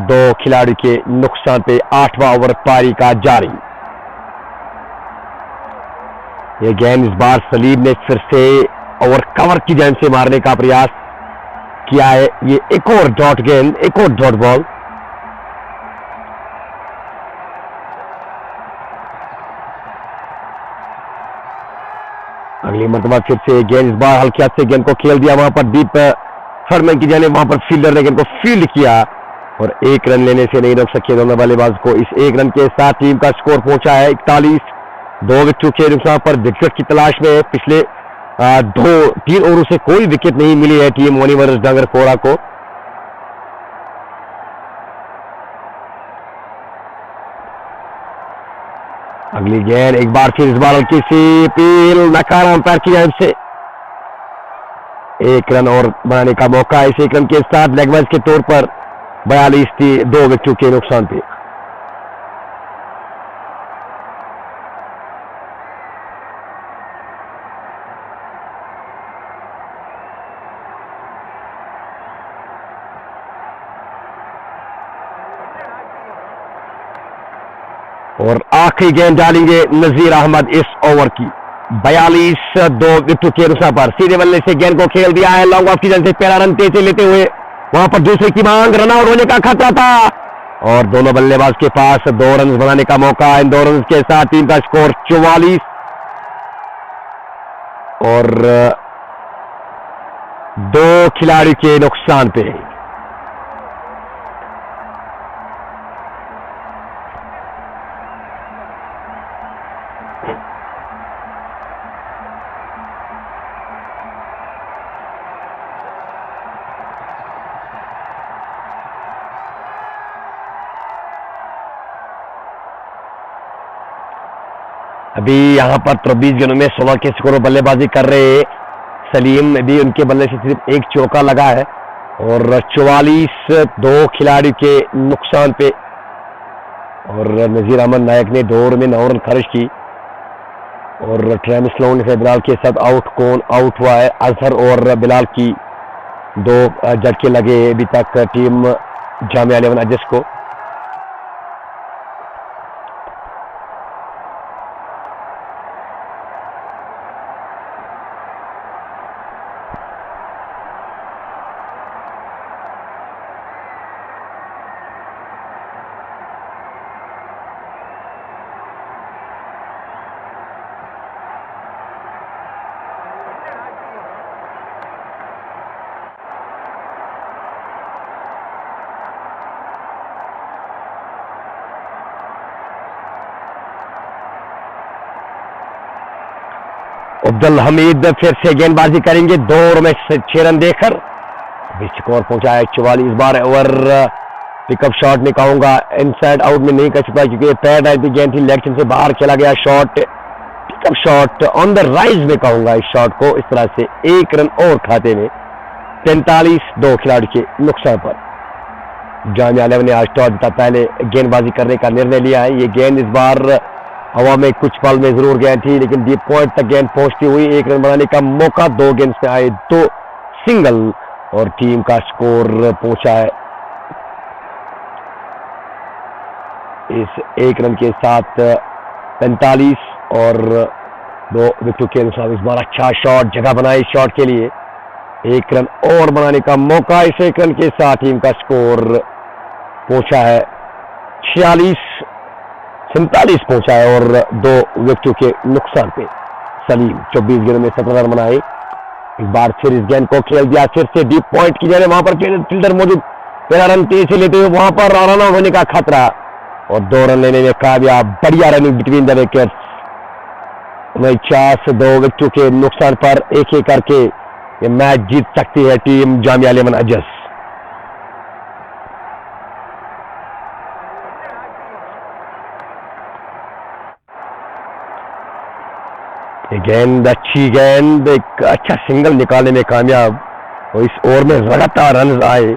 2 खिलाड़ी के नुकसान पे 8वां ओवर पारी का जारी। ये गेंद इस बार सलीम ने फिर से और कवर की जानिब से मारने का प्रयास किया है। ये एक और डॉट गेंद, एक और डॉट बॉल। अगली मरतबा फिर से गेंद इस बार हल्के हाथ से गेंद को खेल दिया वहां पर डीप फरमैन की जानिब, वहां पर फील्डर ने गेंद को फील्ड किया और एक रन लेने से नहीं रोक सके दोनों बल्लेबाज को। इस एक रन के साथ टीम का स्कोर पहुंचा है 41। 2 विकेटों के नुकसान पर विकेट की तलाश में पिछले 2-3 ओवरों से कोई विकेट नहीं मिली है टीम मोनी वर्सेस डांगरपोड़ा को। अगली गेंद एक बार फिर इस बार हल्की सी पील नकारा अंपायर की जानिब से। एक रन और बनाने का मौका इस एक रन के साथ लेगबाज के तौर पर 42 थी 2 विकेटों के नुकसान पे। और आखिरी गेंद डालेंगे नजीर अहमद इस ओवर की। 42 2 विकेटों के नुकसान पर सीधे बल्ले से गेंद को खेल दिया है लॉन्ग ऑफ की जानिब से। पहला रन तेजी लेते हुए वहां पर दूसरे की मांग, रन आउट होने का खतरा था और दोनों बल्लेबाज के पास 2 रन बनाने का मौका। इन 2 रन के साथ टीम का स्कोर 44 और 2 खिलाड़ी के नुकसान पे। अभी यहां पर 23 गेंदों में 16 के स्कोर बल्लेबाजी कर रहे सलीम। अभी उनके बल्ले से सिर्फ एक चौका लगा है और 44 2 खिलाड़ी के नुकसान पे। और नजीर अहमद नायक ने 2 ओवर में 9 रन खर्च की और ट्रेविस लोन से बिलाल के साथ कौन आउट हुआ है। अजहर और बिलाल की 2 झटके लगे अभी तक टीम जामिया 11 अजस को। अब्दुल हमीद फिर से गेंदबाजी करेंगे 2 ओवर में 6 रन देकर स्कोर पहुंचा है 44। बार ओवर पिकअप शॉट में कहूंगा, इनसाइड आउट में नहीं कर सकता क्योंकि पैड आई थी, गेंद थी लेग से बाहर खेला गया shot. Pickup shot on the rise में कहूंगा इस शॉट को। इस तरह से 1 रन और खाते में 45 2 खिलाड़ी के नुकसान पर जामिया 11 ने आज टॉस जीता, पहले गेंदबाजी करने का निर्णय लिया है। ये गेंद इस बार हवा में कुछ पल में जरूर गेंद थी लेकिन डीप पॉइंट तक गेंद पहुंचती हुई 1 रन बनाने का मौका। 2 गेंद में आए 2 सिंगल और टीम का स्कोर पहुंचा है इस 1 रन के साथ 45 और 2 विकेटों के अनुसार। इस बार अच्छा शॉट, जगह बनाई शॉट के लिए, 1 रन और बनाने का मौका। इस 1 रन के साथ टीम का स्कोर पहुंचा है 47 पहुंचा है और 2 विकेटों के नुकसान पे। सलीम 24 गेंदों में 17 रन बनाए। एक बार फिर इस गेंद को खेल दिया, फिर से डीप पॉइंट की जाने, वहां पर फील्डर मौजूद, पहला रन तेज से लेते हुए वहां पर रन आउट होने का खतरा और 2 रन लेने में कामयाब। बढ़िया रनिंग बिटवीन द विकेट्स। 49 2 विकेटों के नुकसान पर 1-1 करके ये मैच जीत सकती है टीम जामिया 11 अजस। गेंद अच्छी गेंद, एक अच्छा सिंगल निकालने में कामयाब और इस ओवर में लगातार रन आए।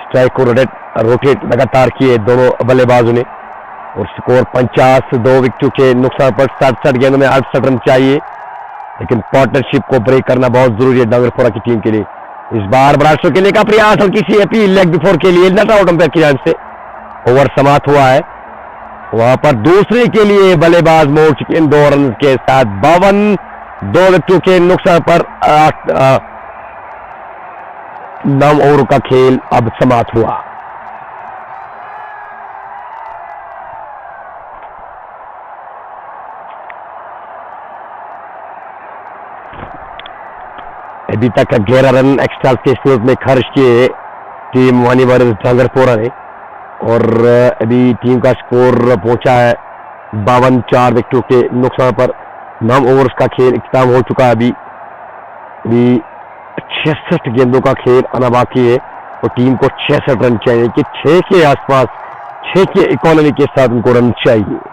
स्ट्राइक को रोटेट लगातार किए दोनों बल्लेबाजों ने और स्कोर 50 2 विकेटों के नुकसान पर 67 गेंदों में 68 रन चाहिए लेकिन पार्टनरशिप को ब्रेक करना बहुत जरूरी है डांगरपोड़ा की टीम के लिए। इस बार बराशो खेलने का प्रयास, हल्की सी अपील लेग बिफोर के लिए, नट आउट अंपायर की जानिब से। ओवर समाप्त हुआ है वहां पर दूसरे के लिए बल्लेबाज मोड़ चुके इन 2 रन के साथ 52, 2 विकेटों के नुकसान पर 9 ओवर का खेल अब समाप्त हुआ। अभी तक 11 रन एक्स्ट्रा के सूरत में खर्च किए टीम वानी वर्सेस ढंगरपोरा ने और अभी टीम का स्कोर पहुंचा है 52, 4 विकेटों के नुकसान पर 9 ओवर्स का खेल इख्तिताम हो चुका है। अभी 66 गेंदों का खेल आना बाकी है और टीम को 66 रन चाहिए कि 6 के आसपास, 6 के इकोनॉमी के साथ उनको रन चाहिए।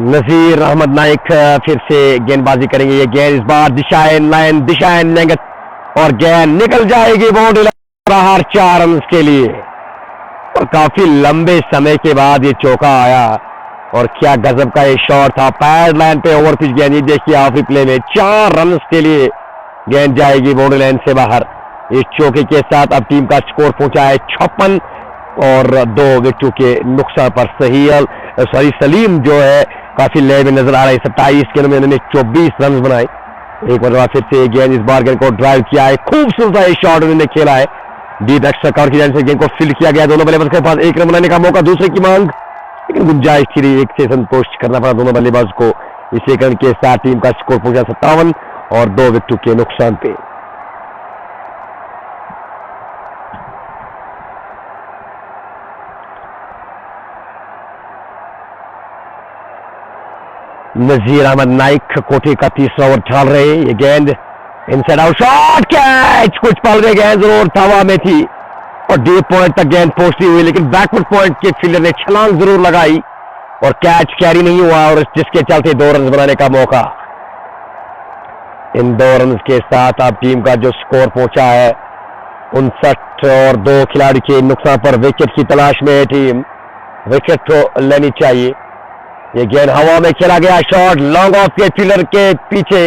नजीर अहमद नाइक फिर से गेंदबाजी करेंगे। ये गेंद इस बार दिशाएं लाइन, दिशाएं नेगत और गेंद निकल जाएगी बाउंड्री बाहर 4 रन के लिए। और काफी लंबे समय के बाद ये चौका आया और क्या गजब का ये शॉट था। पैड लाइन पे ओवर पिच गेंद, ये देखिए आखिरी प्ले में 4 रन के लिए गेंद जाएगी बाउंड्री लाइन से बाहर। इस चौके के साथ अब टीम का स्कोर पहुंचा है 56 और 2 विकेटों के नुकसान पर सलीम जो है काफी लय में नजर आ रहा है। 27 गेंद में उन्होंने 24 रन बनाए। एक बार फिर से गेंद इस बार गेंद को ड्राइव किया है, खूबसूरत है शॉट उन्होंने खेला है। डीप एक्स्ट्रा कवर की जाने से गेंद को फील्ड किया गया। दोनों बल्लेबाज के पास 1 रन बनाने का मौका, दूसरे की मांग, लेकिन गुंजाइश थी, 1 से संतोष करना पड़ा दोनों बल्लेबाज को। इस 1 रन के साथ टीम का स्कोर पहुंचा 57 और 2 विकेटों के नुकसान पे। नजीर अहमद नाइक कोठी का 3रा ओवर डाल रहे। ये गेंद इनसाइड आउट शॉट, कैच कुछ पल में गेंद जरूर हवा में थी और डीप पॉइंट तक गेंद पहुंचती हुई, लेकिन बैकवर्ड पॉइंट के फील्डर ने छलांग जरूर लगाई और कैच कैरी नहीं हुआ और जिसके चलते 2 रन बनाने का मौका। इन 2 रन के साथ अब टीम का जो स्कोर पहुंचा है 59 और 2 खिलाड़ी के नुकसान पर विकेट की तलाश में है टीम। विकेट तो लेनी चाहिए। ये गेंद हवा में खेला गया शॉट, लॉन्ग ऑफ के फील्डर के पीछे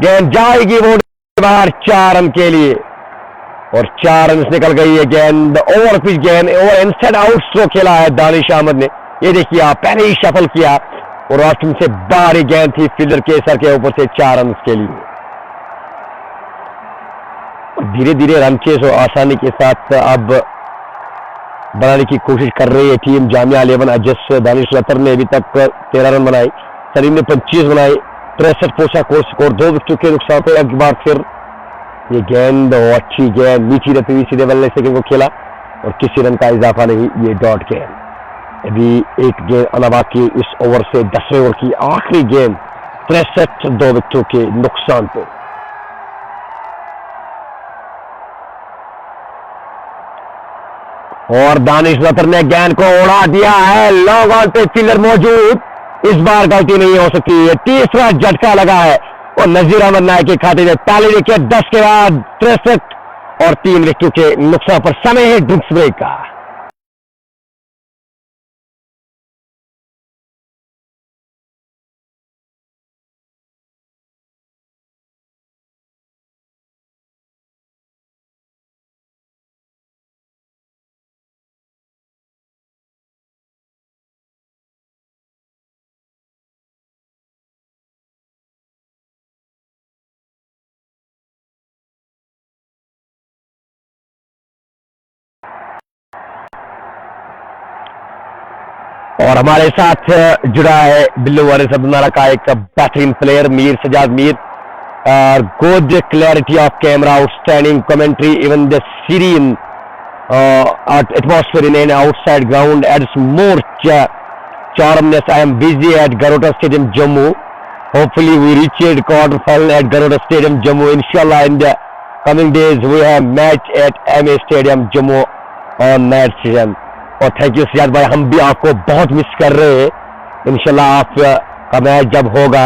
गेंद जाएगी वो बाहर 4 रन के लिए और 4 रन निकल गई है। गेंद ओवर पिच गेंद और इनसाइड आउट स्ट्रोक खेला है दानिश अहमद ने। ये देखिए आप पहले ही शफल किया और ऑस्टिन से बाहरी गेंद थी फील्डर के सर के ऊपर से 4 रन के लिए। धीरे धीरे रन चेस और आसानी के साथ अब बनाने की कोशिश कर रही है टीम जामिया 11 अजस। दानिश लतर ने अभी तक 13 रन बनाए, सलीम ने 25 बनाए, 63 पहुंचा कोर्स स्कोर, 2 विकेटों के नुकसान पर। एक बार फिर ये गेंद अच्छी गेंद नीचे रहती हुई सीधे बल्ले से गेंद को खेला और किसी रन का इजाफा नहीं। ये डॉट गेंद। अभी 1 गेंद आना बाकी इस ओवर से 10वें ओवर की आखिरी गेंद 63, 2 विकेटों के नुकसान पर। और दानिश लतर ने गेंद को उड़ा दिया है, लॉन्ग ऑन पे फील्डर मौजूद, इस बार गलती नहीं हो सकती है। 3रा झटका लगा है और नजीर अहमद नाइक के खाते में पहले विकेट 10 के बाद 63 और 3 विकेटों के नुकसान पर। समय है ड्रिंक्स ब्रेक का। और हमारे साथ जुड़ा है बिल्लू वारिस अब्दुल्ला का एक बेहतरीन player Mir Sajad Mir. Good clarity of camera, outstanding commentary, even the serene atmosphere in an outside ground adds more charmness. I am busy at Garuda Stadium, Jammu. Hopefully we reach a quarter final at Garuda Stadium, Jammu. Inshallah in the coming days we have match at MA Stadium, Jammu on that season. और thank you सियाद भाई, हम भी आपको बहुत miss कर रहे हैं। इंशाल्लाह आप का मैच जब होगा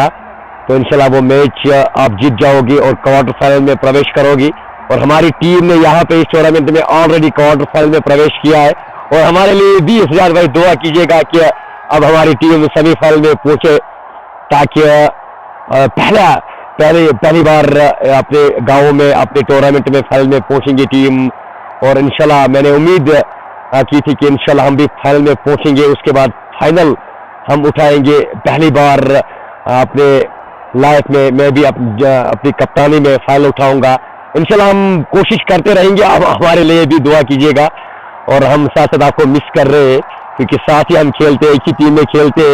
तो इंशाल्लाह वो मैच आप जीत जाओगी और क्वार्टर फाइनल में प्रवेश करोगी। और हमारी टीम ने यहाँ पे इस टूर्नामेंट में ऑलरेडी क्वार्टर फाइनल में प्रवेश किया है और हमारे लिए 20,000 भाई दुआ कीजिएगा कि अब हमारी टीम सेमीफाइनल में पहुंचे, ताकि पहली बार अपने गांव में अपने टूर्नामेंट में फाइनल में पहुंचेंगी टीम। और इंशाल्लाह मैंने उम्मीद की थी कि इंशाल्लाह हम भी फाइनल में पहुंचेंगे, उसके बाद फाइनल हम उठाएंगे पहली बार अपने लाइफ में। मैं भी अपनी कप्तानी में फाइनल उठाऊंगा इंशाल्लाह। हम कोशिश करते रहेंगे, आप हमारे लिए भी दुआ कीजिएगा। और हम साथ साथ आपको मिस कर रहे हैं क्योंकि साथ ही हम खेलते, एक ही टीम में खेलते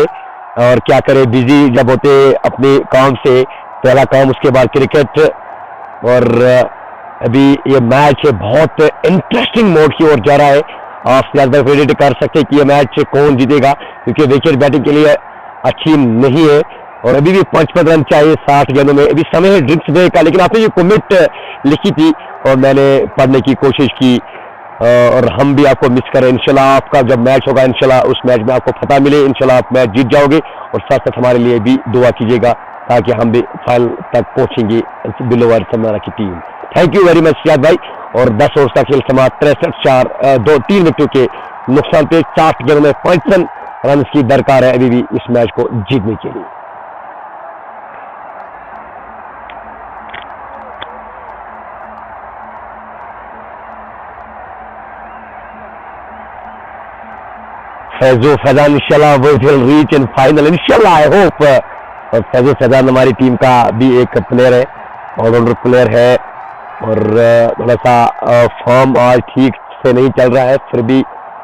और क्या करें, बिजी जब होते अपने काम से, पहला काम उसके बाद क्रिकेट। और अभी ये मैच बहुत इंटरेस्टिंग मोड की ओर जा रहा है। आप ज्यादा प्रेडिक्ट कर सकते हैं कि ये मैच कौन जीतेगा क्योंकि विकेट बैटिंग के लिए अच्छी नहीं है और अभी भी 55 रन चाहिए 60 गेंदों में। अभी समय है ड्रिंक्स ब्रेक का, लेकिन आपने जो कमेंट लिखी थी और मैंने पढ़ने की कोशिश की और हम भी आपको मिस करें। इंशाल्लाह आपका जब मैच होगा इंशाल्लाह उस मैच में आपको पता मिले, इंशाल्लाह आप मैच जीत जाओगे। और साथ साथ हमारे लिए भी दुआ कीजिएगा ताकि हम भी फाइनल तक पहुंचेंगे बिलोवर समनारा की team. Thank you very much Siyad भाई। और 10 ओवर का खेल समाप्त, 63 विकेटों के नुकसान पे 60 गेंदों में 55 रन की दरकार है अभी भी इस मैच को जीतने के लिए। फैजो फैजान इंशाल्लाह वो विल रीच इन फाइनल इंशाल्लाह, आई होप। और फैजो फैजान हमारी टीम का भी एक प्लेयर है, ऑलराउंडर प्लेयर है और थोड़ा सा फॉर्म आज ठीक से नहीं चल रहा है, फिर भी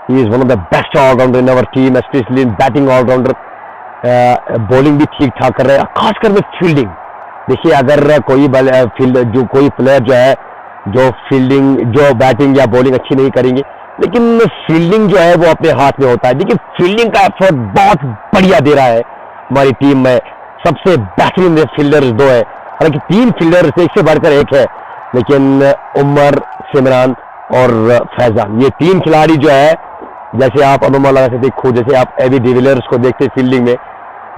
he is one of the best allrounder in our team, specially in batting allrounder. Bowling भी ठीक ठाक कर रहे हैं, खासकर में फील्डिंग। देखिए अगर कोई कोई प्लेयर जो है जो फील्डिंग जो बैटिंग या बॉलिंग अच्छी नहीं करेंगे, लेकिन फील्डिंग जो है वो अपने हाथ में होता है। देखिए फील्डिंग का एफर्ट बहुत बढ़िया दे रहा है हमारी टीम में, सबसे बेहतरीन फील्डर्स दो है, हालांकि 3 फील्डर्स एक से बढ़कर एक है, लेकिन उमर, सिमरान और फैजान, ये 3 खिलाड़ी जो है, जैसे आप अनुमान लगा सकते देखो, जैसे आप एबी डिविलियर्स को देखते फील्डिंग में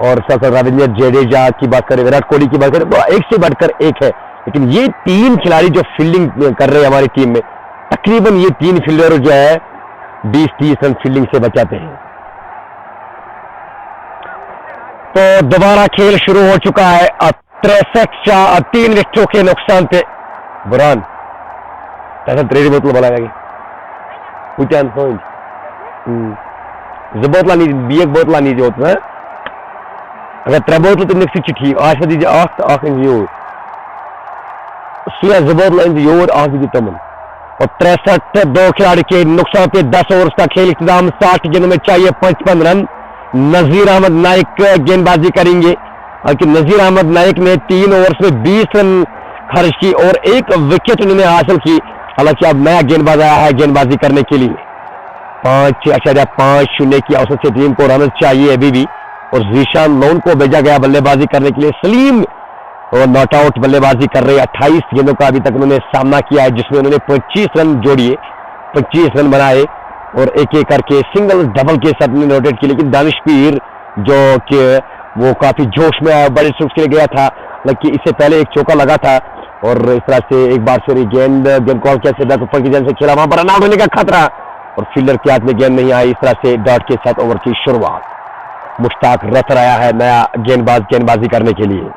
और सर रविंद्र जडेजा की बात करें, विराट कोहली की बात करें, तो एक से बढ़कर एक है। लेकिन ये 3 खिलाड़ी जो फील्डिंग कर रहे हैं हमारी टीम में, तकरीबन ये 3 फील्डर जो है 20-30 रन फील्डिंग से बचाते हैं। तो दोबारा खेल शुरू हो चुका है। 63 विकेटों के नुकसान पे बुरान रेडी बोतल बोला बोतला नहीं, एक बोतला नहीं जो है, अगर 3 बोतल तो निकसी चिट्ठी आज दीजिए आख योर जबोतला योर आख दीजिए तमन। और 63 2 खिलाड़ी के नुकसान पे 10 ओवर का खेल इख्तिताम, 60 गेंदों में चाहिए 55 रन। नजीर अहमद नाइक गेंदबाजी करेंगे और कि नजीर अहमद नाइक ने 3 ओवर्स में 20 रन खर्च की और 1 विकेट उन्होंने हासिल की। हालांकि अब नया गेंदबाज आया है गेंदबाजी करने के लिए। 5.50 की औसत से टीम को रन चाहिए अभी भी। और जीशान लोन को भेजा गया बल्लेबाजी करने के लिए। सलीम और नॉट आउट बल्लेबाजी कर रहे हैं। 28 गेंदों का अभी तक उन्होंने सामना किया है, जिसमें उन्होंने 25 रन जोड़िए, 25 रन बनाए और एक एक करके सिंगल डबल के साथ उन्होंने रोटेट किया। लेकिन दानिशपीर जो कि वो काफी जोश में आया, बड़े स्ट्रोक्स के लिए गया था, लेकिन इससे पहले एक चौका लगा था और इस तरह से एक बार फिर गेंद कॉल कैसे बैक ऊपर की गेंद से खेला, वहां पर रन आउट होने का खतरा और फील्डर के हाथ में गेंद नहीं आई। इस तरह से डॉट के साथ ओवर की शुरुआत। मुश्ताक रथ आया है नया गेंदबाजी करने के लिए।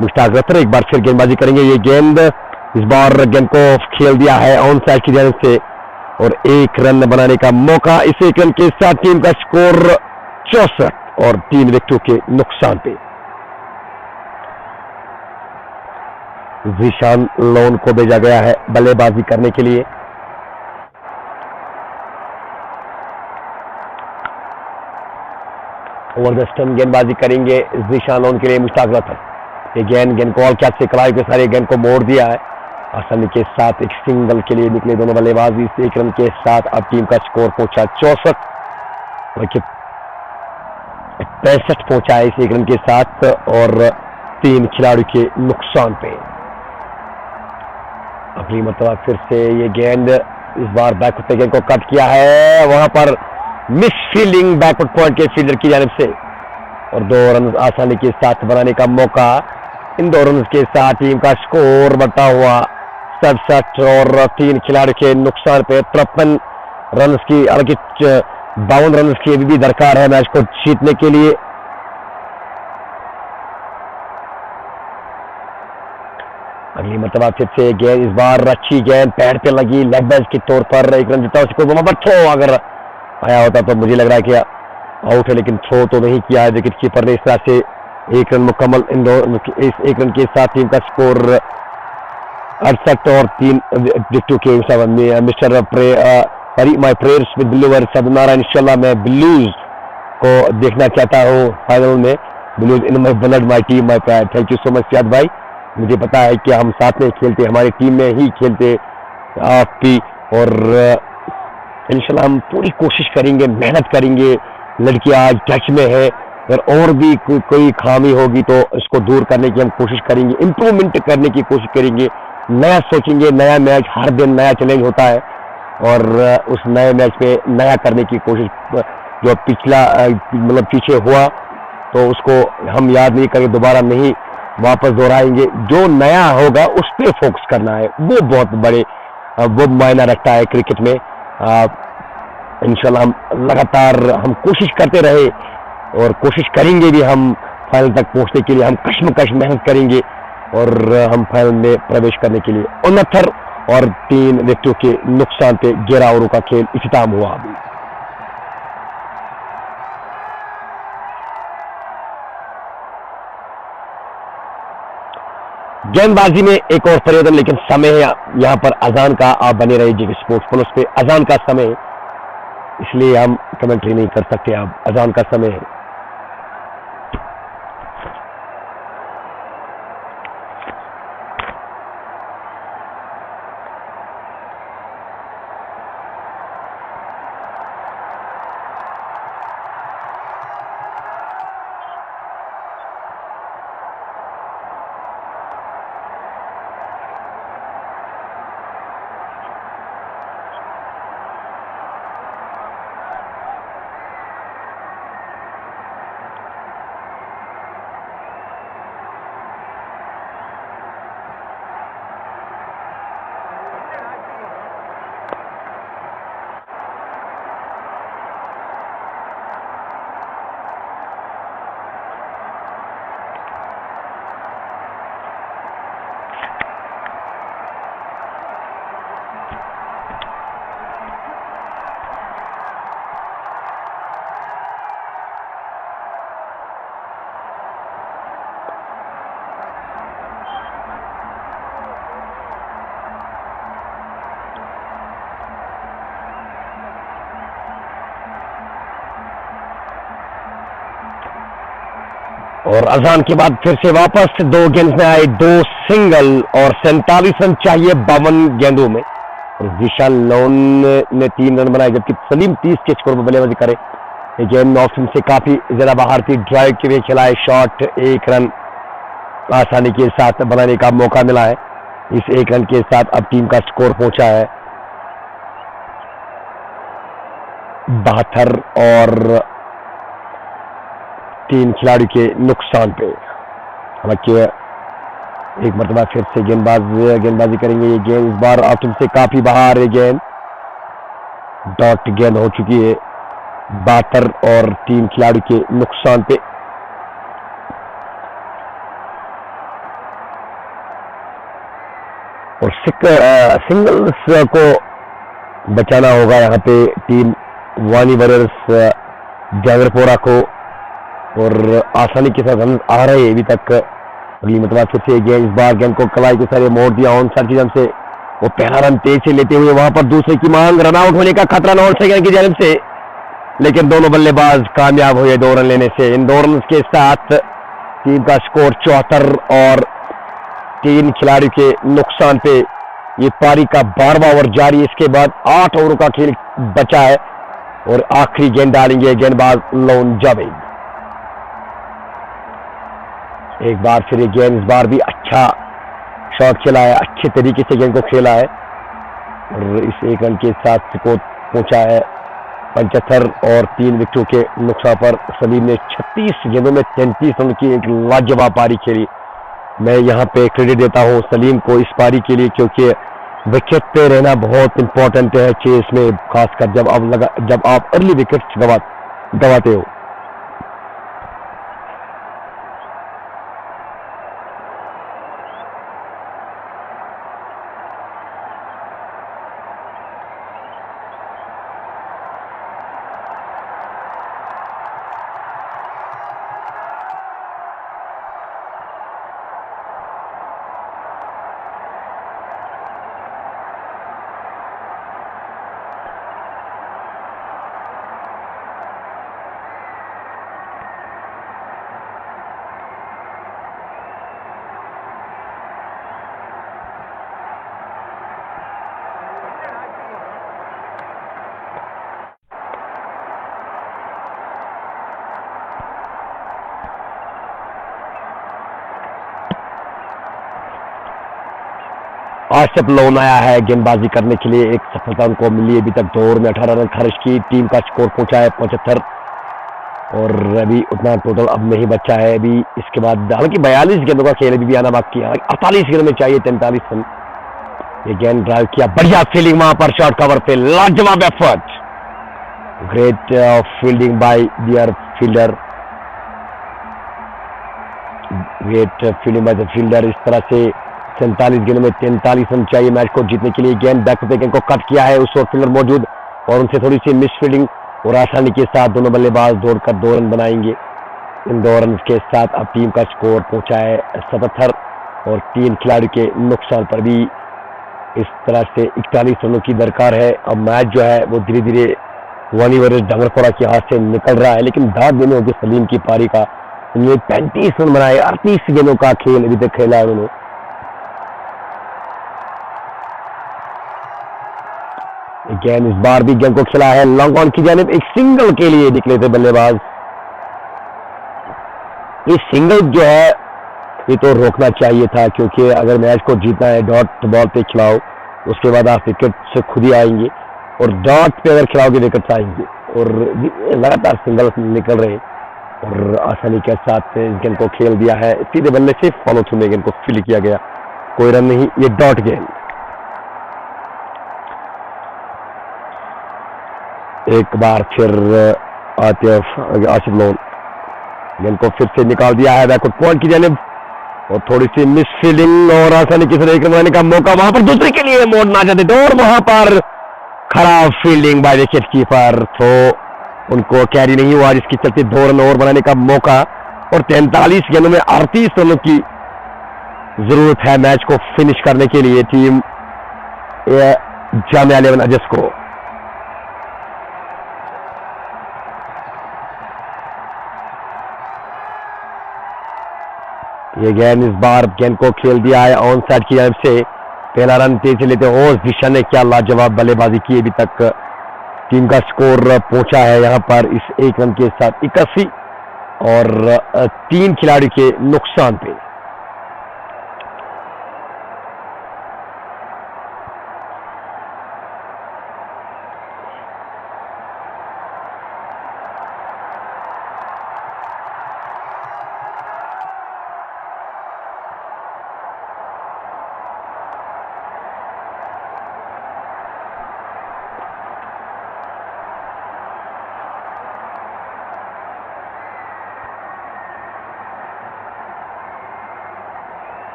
मुश्ताक रथ एक बार फिर गेंदबाजी करेंगे। ये गेंद इस बार गेंद को खेल दिया है ऑन साइड की जानिब से और 1 रन बनाने का मौका। इस 1 रन के साथ टीम का स्कोर 64 और 3 विकेटों के नुकसान पे। जीशान लोन को भेजा गया है बल्लेबाजी करने के लिए। ओवर द स्टंप गेंदबाजी करेंगे जीशान लोन के लिए मुश्ताक रथ। ये गेंद कॉल कैच से कलाई के सारे गेंद को मोड़ दिया है। आसानी के साथ एक सिंगल के लिए निकले दोनों बल्लेबाज। इस 1 रन के साथ अब टीम का स्कोर पहुंचा 64 और 65 पहुंचा है इस 1 रन के साथ और 3 खिलाड़ियों के नुकसान पे। अगली मरतबा फिर से ये गेंद इस बार बैकवर्ड पे गेंद को कट किया है, वहां पर मिस फील्डिंग बैकवर्ड पॉइंट के फील्डर की जानिब से और 2 रन आसानी के साथ बनाने का मौका। इन 2 रन के साथ टीम का स्कोर बढ़ता हुआ 67 और 3 खिलाड़ियों के नुकसान पे 53 रन की, हालांकि 52 रन की अभी भी दरकार है मैच को जीतने के लिए। अगली मरतबा फिर से गेंद, इस बार अच्छी गेंद पैड पे लगी, लेग बैच के तौर पर 1 रन जीता उसको। बट थ्रो अगर आया होता तो मुझे लग रहा है कि आउट है, लेकिन थ्रो तो नहीं किया है विकेट कीपर ने। इस तरह से 1 रन मुकम्मल, इस 1 रन के साथ टीम का स्कोर 68 और 3 विकेटों के हिसाब। Mister my prayers with Billu versus Sadnarayan. इंशाल्लाह मैं बिल्लूज को देखना चाहता हूँ फाइनल में। Billus in my blood my team my pride. Thank you so much Siyad भाई, मुझे पता है कि हम साथ में खेलते, हमारी टीम में ही खेलते आप भी, और इंशाल्लाह हम पूरी कोशिश करेंगे, मेहनत करेंगे। लड़की आज टच में है, और भी कोई खामी होगी तो इसको दूर करने की हम कोशिश करेंगे, इम्प्रूवमेंट करने की कोशिश करेंगे, नया सोचेंगे। नया मैच, हर दिन नया चैलेंज होता है, और उस नए मैच में नया करने की कोशिश। जो पिछला मतलब पीछे हुआ तो उसको हम याद नहीं करेंगे, दोबारा नहीं वापस दोहराएंगे। जो नया होगा उस पर फोकस करना है, वो बहुत बड़े वो मायना रखता है क्रिकेट में। इंशाल्लाह हम लगातार हम कोशिश करते रहे, और कोशिश करेंगे भी हम फाइनल तक पहुंचने के लिए। हम कश्मकश मेहनत करेंगे और हम फाइनल में प्रवेश करने के लिए। 69 और 3 विकेटों के नुकसान पे 11 ओवरों का खेल इख्तिताम हुआ। अभी गेंदबाजी में एक और परिवर्तन, लेकिन समय है यहाँ पर अजान का। आप बने रहिए स्पोर्ट्स प्लस पे। अजान का समय, इसलिए हम कमेंट्री नहीं कर सकते। अब अजान का समय है। और अजान के बाद फिर से वापस 2 गेंद में आए, 2 सिंगल और 47 रन चाहिए 52 गेंदों में। और विशाल लोन ने 3 रन बनाए, जबकि सलीम 30 के स्कोर पर बल्लेबाजी करे। गेंद ऑफ से काफी ज्यादा बाहर थी, ड्राइव के लिए खिलाए शॉट, 1 रन आसानी के साथ बनाने का मौका मिला है। इस 1 रन के साथ अब टीम का स्कोर पहुंचा है 72 और 3 खिलाड़ी के नुकसान पे। हालांकि एक मरतबा फिर से गेंदबाजी करेंगे। ये गेंद इस बार ऑफ से काफी बाहर है, गेंद डॉट गेंद हो चुकी है 72 और 3 खिलाड़ी के नुकसान पे। और सिंगल्स को बचाना होगा यहाँ पे टीम वानी वॉरियर्स जागरपोरा को, और आसानी के साथ रन आ रहे अभी तक। अगली मतलब फिर से गेंद, इस बार गेंद को कलाई के सारे मोड़ दिया ऑन सर्जिम से। वो पहला रन तेज से लेते हुए वहां पर दूसरे की मांग, रन आउट होने का खतरा नॉन सेकंड की जानिब से, लेकिन दोनों बल्लेबाज कामयाब हुए 2 रन लेने से। इन 2 रन के साथ टीम का स्कोर 74 और 3 खिलाड़ी के नुकसान पे। ये पारी का 12वां ओवर जारी, इसके बाद 8 ओवरों का खेल बचा है, और आखिरी गेंद डालेंगे गेंदबाज लोन जावेद। एक बार फिर ये गेंद, इस बार भी अच्छा शॉट खेला है, अच्छे तरीके से गेंद को खेला है, और इस 1 रन के साथ स्कोर पहुंचा है 75 और 3 विकेटों के नुकसान पर सलीम ने 36 गेंदों में 33 रन की एक लाजवाब पारी खेली। मैं यहाँ पे क्रेडिट देता हूँ सलीम को इस पारी के लिए, क्योंकि विकेट पे रहना बहुत इंपॉर्टेंट है चेस में, खासकर जब आप अर्ली विकेट गवाते हो। आसिफ लोन आया है गेंदबाजी करने के लिए, एक सफलता उनको मिली। अभी तक 2 ओवर में 18 रन खर्च की, टीम का स्कोर पहुंचा है 75 और अभी उतना टोटल अब नहीं बचा है। अभी इसके बाद हालांकि 42 गेंदों का खेल अभी भी आना बाकी है, 48 गेंद में चाहिए 43 रन। ये गेंद ड्राइव किया, बढ़िया फील्डिंग वहां पर शॉर्ट कवर पे, लाजवाब effort, great fielding by their fielder, great fielding by the fielder. इस तरह से 47 गेंदों में 43 रन चाहिए मैच को जीतने के लिए। गेंद बैक पे गेंद को कट किया है, उस ओर फील्डर मौजूद और उनसे थोड़ी सी मिस फील्डिंग और आसानी के साथ दोनों बल्लेबाज दौड़कर 2 रन बनाएंगे। इन 2 रन के साथ अब टीम का स्कोर पहुंचा है 77 और 3 खिलाड़ियों के नुकसान पर भी इस तरह से 41 रनों की दरकार है। अब मैच जो है वो धीरे धीरे वानी वर्सेस डांगरपोरा के हाथ से निकल रहा है, लेकिन दाद देने होगी सलीम की पारी का। उन्होंने 35 रन बनाए, 38 गेंदों का खेल अभी तक खेला है उन्होंने। गेंद इस बार भी गेंद को खिला है लॉन्ग ऑन की जानिब, एक सिंगल के लिए निकले थे बल्लेबाज। ये सिंगल जो है ये तो रोकना चाहिए था, क्योंकि अगर मैच को जीतना है डॉट बॉल पे खिलाओ, उसके बाद आप विकेट से खुद ही आएंगे और डॉट पे अगर खिलाओगे विकेट आएंगे और लगातार सिंगल निकल रहे और आसानी के साथ गेंद को खेल दिया है। सीधे बल्ले से फॉलो थ्रू में गेंद को फील्ड किया गया, कोई रन नहीं, ये डॉट गेंद। एक बार फिर आसिफ लोन गेंद को फिर से निकाल दिया है बैकवर्ड पॉइंट की जानिब और थोड़ी सी मिस फील्डिंग और आसानी की एक रन का मौका वहां पर दूसरे के लिए मोड़ना चाहते थे और वहां पर खराब फील्डिंग बाय विकेट कीपर, तो उनको कैरी नहीं हुआ, जिसकी चलते 2 रन और बनाने का मौका और 43 गेंदों में 38 रनों की जरूरत है मैच को फिनिश करने के लिए टीम जामिया 11 अगस्त को। ये गेंद इस बार गेंद को खेल दिया है ऑन साइड की तरफ से, पहला रन तेज से लेते होश दिशा ने क्या लाजवाब बल्लेबाजी की। अभी तक टीम का स्कोर पहुंचा है यहां पर इस 1 रन के साथ 81 और 3 खिलाड़ी के नुकसान पे।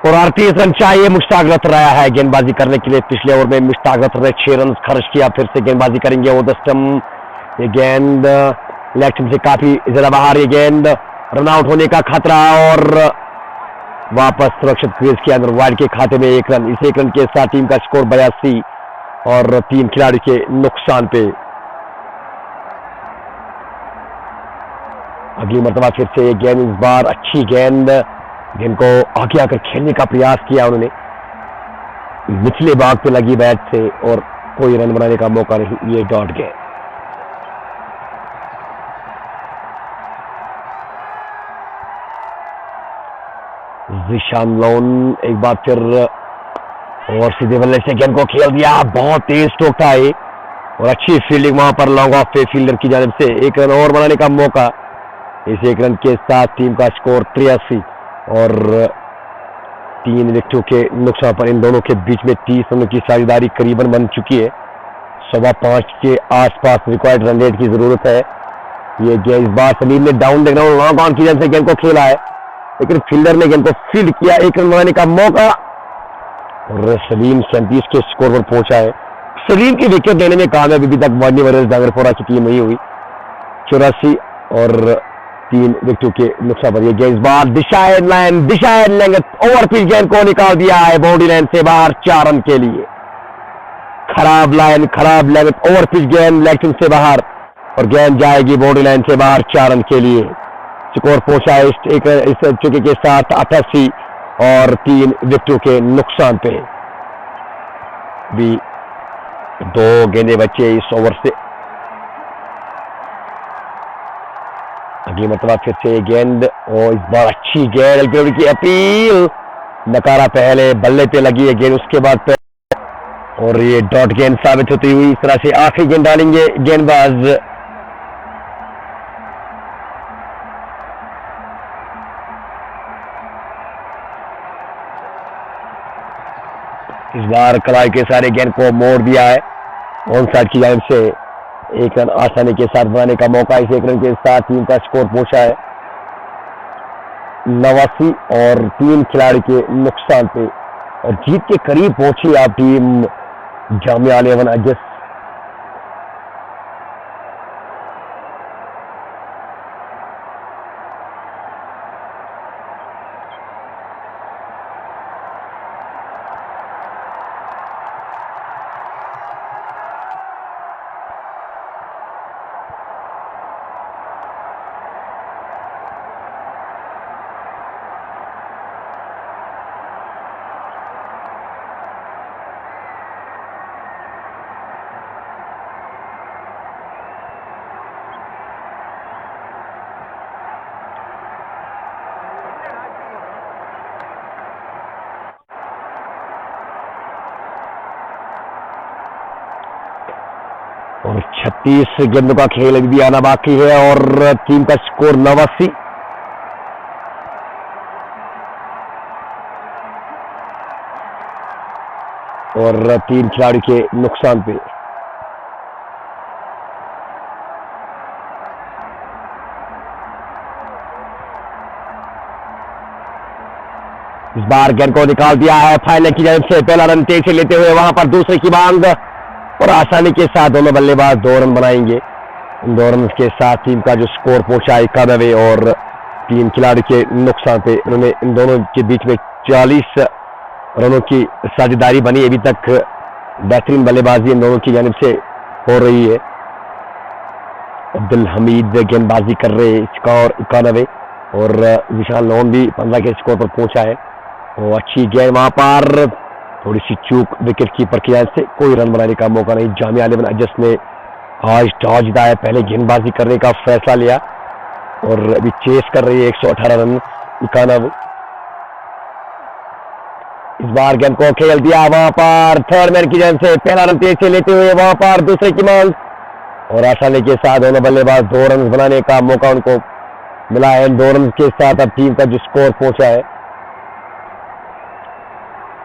और 38 रन चाहिए, मुश्ताक रथ आया है गेंदबाजी करने के लिए। पिछले ओवर में मुश्ताक रथ ने 6 रन खर्च किया, फिर से गेंदबाजी करेंगे वो दस्टम। ये गेंद लेफ्ट से काफी ज्यादा बाहर, ये गेंद रन आउट होने का खतरा और वापस सुरक्षित क्रीज के अंदर वाइड के खाते में 1 रन। इस 1 रन के साथ टीम का स्कोर 82 और 3 खिलाड़ी के नुकसान पे। अगली मर्तबा फिर से ये गेंद, इस बार अच्छी गेंद को आगे आकर खेलने का प्रयास किया उन्होंने, निचले भाग पे लगी बैट से और कोई रन बनाने का मौका नहीं, ये डॉट गेंद। जिशान लोन एक बार फिर और सीधे बल्ले से गेंद को खेल दिया, बहुत तेज स्ट्रोक था ये और अच्छी फील्डिंग वहां पर लॉन्ग ऑफ पे फील्डर की जानिब से। एक रन और बनाने का मौका, इस एक रन के साथ टीम का स्कोर 83 और 3 विकेटों के नुकसान पर इन दोनों के बीच में 30 रनों की साझेदारी करीबन बन चुकी है। 5.25 के आसपास रिक्वायर्ड रन रेट की जरूरत है। ये गेंद इस बार सलीम ने down the ground long on की जानिब से गेंद को खेला है, लेकिन फील्डर ने गेंद को फील्ड किया। एक रन बनाने का मौका और सलीम 37 के स्कोर पर पहुंचा है। सलीम की विकेट लेने में कामयाब अभी तक वानी वारियर्स डांगरपोरा की टीम नहीं हुई। 84 और 3 विकेटों के नुकसान पर यह गेंद इस बार दिशा लेंगत ओवर पिच गेंद को निकाल दिया है बाउंड्री लाइन से बाहर 4 रन के लिए। खराब लाइन, खराब लेंगत ओवर पिच गेंद लेग स्टंप से बाहर और गेंद जाएगी बाउंड्री लाइन से बाहर 4 रन के लिए। स्कोर पहुंचा है इस चुके के साथ 88 और 3 विकेटों के नुकसान पे। भी 2 गेंदे बचे इस ओवर से। अगली मतलब फिर से गेंद और इस बार अच्छी गेंद एलपीडब्ल्यू की अपील, नकारा पहले बल्ले पे लगी है गेंद, उसके बाद और ये डॉट गेंद साबित होती हुई। इस तरह से आखिरी गेंद डालेंगे गेंदबाज इस बार कलाई के सारे गेंद को मोड़ दिया है ऑन साइड की जानिब से। 1 रन आसानी के साथ बनाने का मौका, इस 1 रन के साथ टीम का स्कोर पहुंचा है 89 और 3 खिलाड़ी के नुकसान पे और जीत के करीब पहुंची आप टीम जामिया 11 अगस्त। और 36 गेंदों का खेल अभी भी आना बाकी है और टीम का स्कोर 89 और 3 खिलाड़ी के नुकसान पे। इस बार गेंद को निकाल दिया है फाइनल की जानिब से। पहला रन तेज से लेते हुए वहां पर दूसरे की मांग और आसानी के साथ दोनों बल्लेबाज 2 रन बनाएंगे। इन 2 रन के साथ टीम का जो स्कोर पहुंचा 91 और 3 खिलाड़ी के नुकसान पे। उन्होंने इन दोनों के बीच में 40 रनों की साझेदारी बनी। अभी तक बेहतरीन बल्लेबाजी इन दोनों की जानिब से हो रही है। अब्दुल हमीद गेंदबाजी कर रहे हैं, स्कोर 91 और विशाल लोन भी 15 के स्कोर पर पहुंचा है। और अच्छी गेंद वहां पर, थोड़ी सी चूक विकेट कीपर की जानिब से, कोई रन बनाने का मौका नहीं। जामिया 11 अगस्त ने आज टॉस जीता है, पहले गेंदबाजी करने का फैसला लिया और अभी चेस कर रही है 118 रन 91। इस बार गेंद को खेल दिया वहां पर थर्ड मैन की जानिब से। पहला रन तेज से लेते हुए वहां पर दूसरे की मांग और आसानी के साथ दोनों बल्लेबाज 2 रन बनाने का मौका उनको मिला है। 2 रन के साथ अब टीम का जो स्कोर पहुंचा है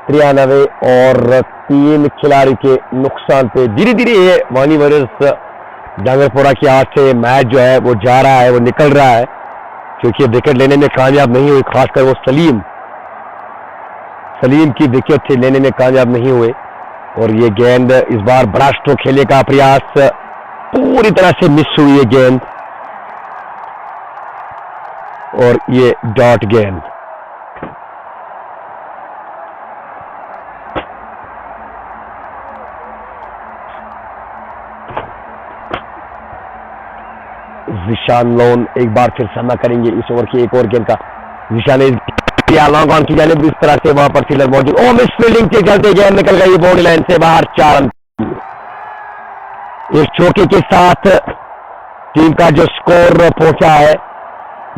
93 और 3 खिलाड़ी के नुकसान पे। धीरे धीरे ये वानी वारियर्स डांगरपोरा की हाथ से मैच जो है वो जा रहा है, वो निकल रहा है, क्योंकि विकेट लेने में कामयाब नहीं हुई। खासकर वो सलीम की विकेट लेने में कामयाब नहीं हुए और ये गेंद इस बार बड़ा स्ट्रोक खेलने का प्रयास पूरी तरह से मिस हुई है गेंद और ये डॉट गेंद। जिशान लोन एक बार फिर सामना करेंगे इस ओवर की एक और गेंद का। जिशान ने लॉन्ग ऑन की जानिब, इस तरह से वहां पर फील्डर मौजूद, ओ मिस फील्डिंग के चलते गेंद निकल गई बाउंड्री लाइन से बाहर 4 रन। इस चौके के साथ टीम का जो स्कोर पहुंचा है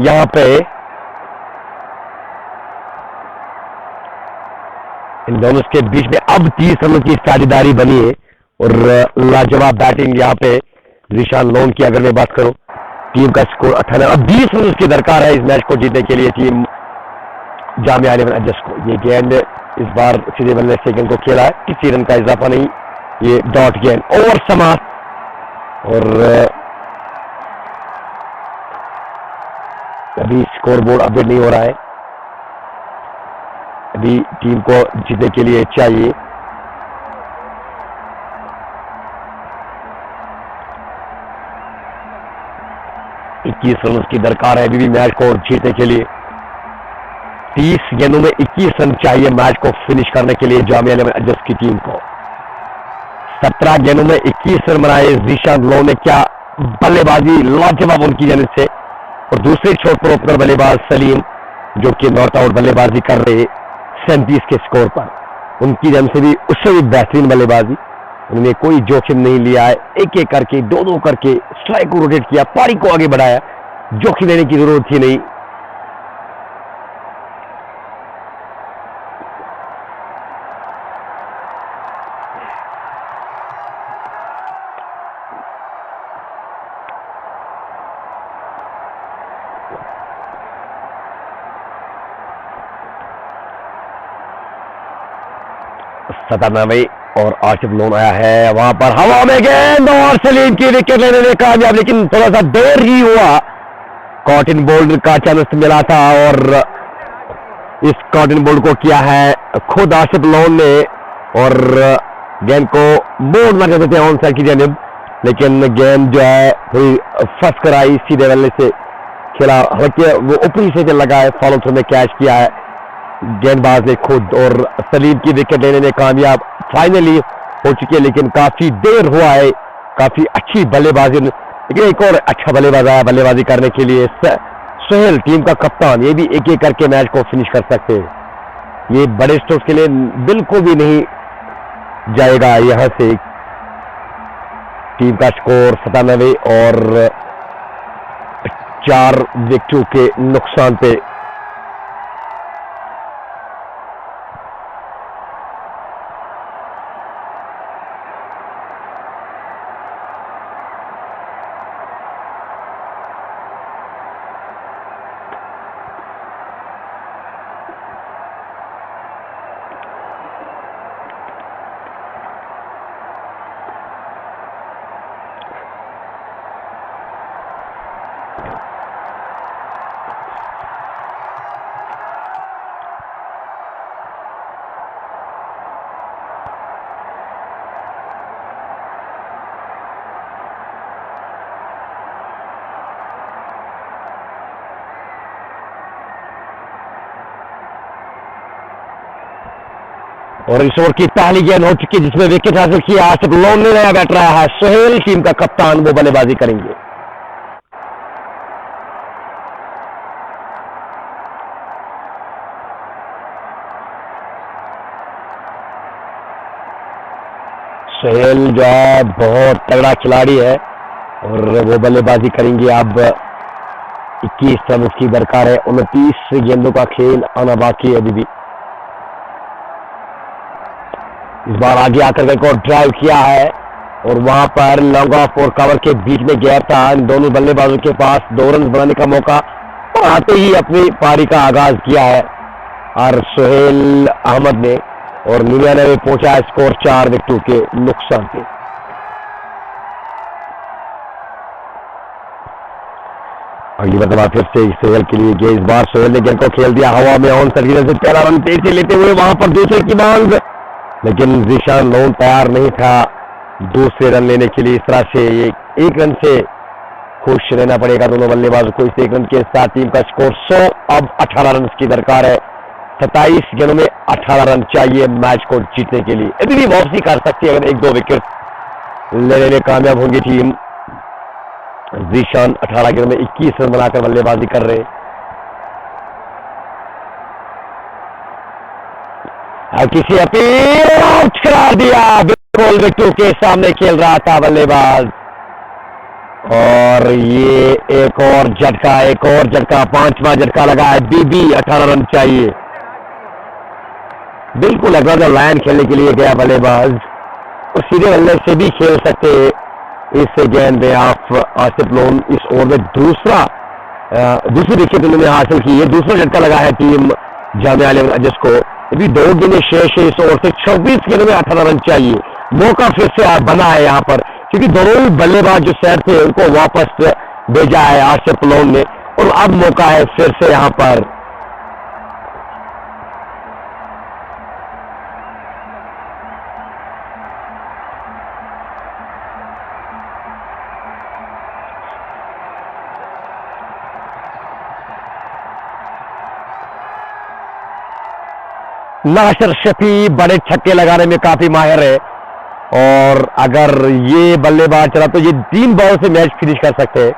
यहां पे इन दोनों के बीच में अब 30 रनों की साझेदारी बनी है और लाजवाब बैटिंग यहाँ पे ज़ीशान लोन की अगर मैं बात करूं, टीम का स्कोर 18, अब 20 रन की दरकार है इस मैच को जीतने के लिए टीम जामिया 11 अजस को। ये गेंद इस बार सीधे बल्ले से गेंद को खेला है, किसी रन का इजाफा नहीं, ये डॉट गेंद ओवर समाप्त और अभी स्कोर बोर्ड अपडेट नहीं हो रहा है। अभी टीम को जीतने के लिए चाहिए 21 रन की दरकार है अभी भी मैच को जीतने के लिए। 30 गेंदों में 21 रन चाहिए मैच को फिनिश करने के लिए जामिया 11 अजस की टीम को। 17 गेंदों में 21 रन बनाए ज़ीशान लोन ने, क्या बल्लेबाजी लाजवाब उनकी जानिब से। और दूसरे छोर पर ओपनर बल्लेबाज सलीम जो कि नॉट आउट बल्लेबाजी कर रहे 37 के स्कोर पर, उनकी जानिब से भी उससे भी बेहतरीन बल्लेबाजी, उन्होंने कोई जोखिम नहीं लिया है, एक एक करके दो करके स्ट्राइक को रोटेट किया, पारी को आगे बढ़ाया, जोखिम लेने की जरूरत ही नहीं। सतानवे और आसिफ लोन आया है वहां पर, हवा में गेंद और सलीम की विकेट लेने में कामयाब, लेकिन थोड़ा सा देर ही हुआ। कॉटन बोल्ड का चांस मिला था और इस कॉटन बोल्ड को किया है खुद आसिफ लोन ने और गेंद को बोल्ड ना कहते हैं ऑन साइड की जानिब, लेकिन गेंद जो है थोड़ी फंस कर आई, सीधे बल्ले से खेला, हालांकि वो ऊपरी से लगा है, फॉलो थ्रू में कैच किया है गेंदबाज ने खुद और सलीम की विकेट लेने में कामयाब फाइनली हो चुकी है, लेकिन काफी देर हुआ है, काफी अच्छी बल्लेबाजी, लेकिन एक और अच्छा बल्लेबाज आया बल्लेबाजी करने के लिए, सोहेल टीम का कप्तान, ये भी एक एक करके मैच को फिनिश कर सकते हैं। ये बड़े स्ट्रोक्स के लिए बिल्कुल भी नहीं जाएगा यहां से। टीम का स्कोर 97 और 4 विकेटों के नुकसान पे। और इस ओवर की पहली गेंद हो चुकी जिसमें विकेट हासिल किया आसिफ लोन ने, नया बैट रहा है सोहेल टीम का कप्तान, वो बल्लेबाजी करेंगे। सोहेल जो है बहुत तगड़ा खिलाड़ी है और वो बल्लेबाजी करेंगे। अब 21 रन उसकी दरकार है, 29 गेंदों का खेल आना बाकी है अभी भी। इस बार आगे आकर को ड्राइव किया है और वहां पर लॉन्ग ऑफ और कवर के बीच में गैप था, इन दोनों बल्लेबाजों के पास 2 रन बनाने का मौका और आते ही अपनी पारी का आगाज किया है और सोहेल अहमद ने, और 99 पहुंचा है स्कोर 4 विकेटों के नुकसान पे। अगली मरतबा फिर से सोहेल के लिए गए, इस बार सोहेल ने गेंद को खेल दिया हवा में ऑन सर्विस से, पहला रन तेज से लेते हुए वहां पर दूसरे की मांग, लेकिन ज़ीशान लोन तैयार नहीं था दूसरे रन लेने के लिए। इस तरह से एक रन से खुश रहना पड़ेगा दोनों बल्लेबाजों को। इस एक रन के साथ टीम का स्कोर 100, अब 18 रन की दरकार है। 27 गेंदों में 18 रन चाहिए मैच को जीतने के लिए। अभी भी वापसी कर सकती है अगर 1-2 विकेट लेने में कामयाब होंगी टीम। ज़ीशान 18 गेंदों में 21 रन बनाकर बल्लेबाजी कर रहे। किसी अपील आउट करार दिया, बिल्कुल विकेटों के सामने खेल रहा था बल्लेबाज, और ये एक और झटका, 5वां झटका लगा है। बीबी 18 रन चाहिए। बिल्कुल अक्रॉस द लाइन खेलने के लिए गया बल्लेबाज, और सीधे बल्ले से भी खेल सकते हैं इस गेंद में आप आसिफ लोन। इस ओवर में दूसरी विकेट उन्होंने हासिल की है, दूसरा झटका लगा है टीम जामिया अली अजस को। अभी 2 गेंदें शेष है इस ओवर से, 26 गेंदों में 18 रन चाहिए। मौका फिर से बना है यहाँ पर, क्योंकि दोनों ही बल्लेबाज जो सेट थे उनको वापस भेजा है आसिफ लोन ने, और अब मौका है फिर से यहाँ पर। नासिर शफी बड़े छक्के लगाने में काफी माहिर है, और अगर ये बल्लेबाज चला तो ये 3 बॉल से मैच फिनिश कर सकते हैं,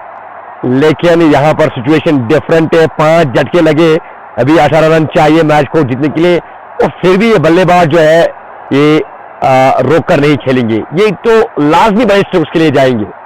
लेकिन यहां पर सिचुएशन डिफरेंट है। 5 झटके लगे, अभी 18 रन चाहिए मैच को जीतने के लिए, और फिर भी ये बल्लेबाज जो है ये रोक कर नहीं खेलेंगे, ये तो लाजमी बड़े स्ट्रोक्स के लिए जाएंगे।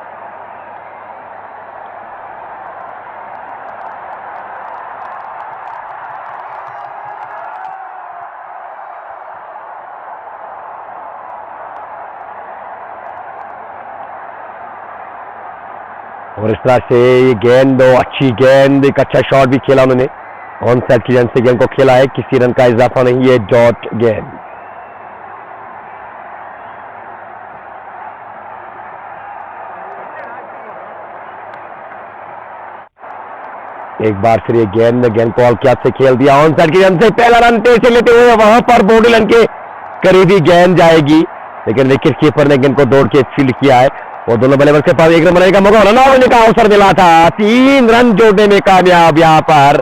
और इस तरह से ये गेंद, अच्छी गेंद, एक अच्छा शॉट भी खेला उन्होंने, ऑन साइड की गेंद से गेंद को खेला है, किसी रन का इजाफा नहीं है, डॉट गेंद। एक बार फिर ये गेंद को क्या से खेल दिया, ऑन साइड की गेंद से पहला रन तेज से लेते हुए वहां पर बॉडी लाइन के करीबी गेंद जाएगी, लेकिन विकेट कीपर ने गेंद को दौड़ के फील्ड किया है, और दोनों बल्लेबाज के पास 1 रन बनाने का मौका, रन आउट होने का अवसर मिला था। 3 रन जोड़ने में कामयाब यहाँ पर,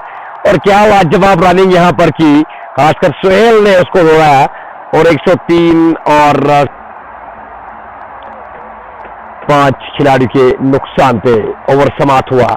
और क्या लाजवाब रनिंग यहाँ पर की, खासकर सोहेल ने उसको रोड़ा, और 103 और 5 खिलाड़ी के नुकसान पे ओवर समाप्त हुआ।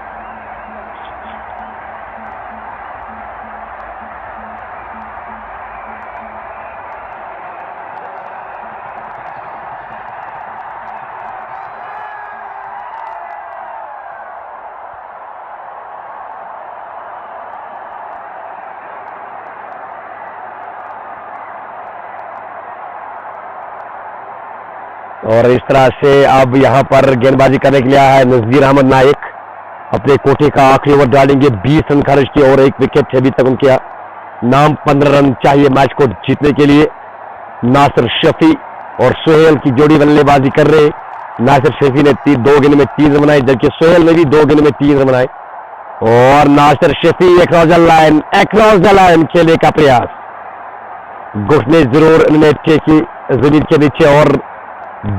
और इस तरह से अब यहां पर गेंदबाजी करने के लिए आया है नज़ीर अहमद नाइक, अपने कोटे का आखिरी ओवर डालेंगे, 20 रन खर्च किए और 1 विकेट है अभी तक उनके नाम। 15 रन चाहिए मैच को जीतने के लिए। नासिर शफी और सोहेल की जोड़ी बल्लेबाजी कर रहे। नासिर शफी ने 2 गेंद में 3 रन बनाए, जबकि सोहेल ने भी 2 गेंद में 3 रन बनाए, और Nasir Shafi across the line खेलने का प्रयास, घुटने जरूर इन्होंने फेंकी जमीन के नीचे, और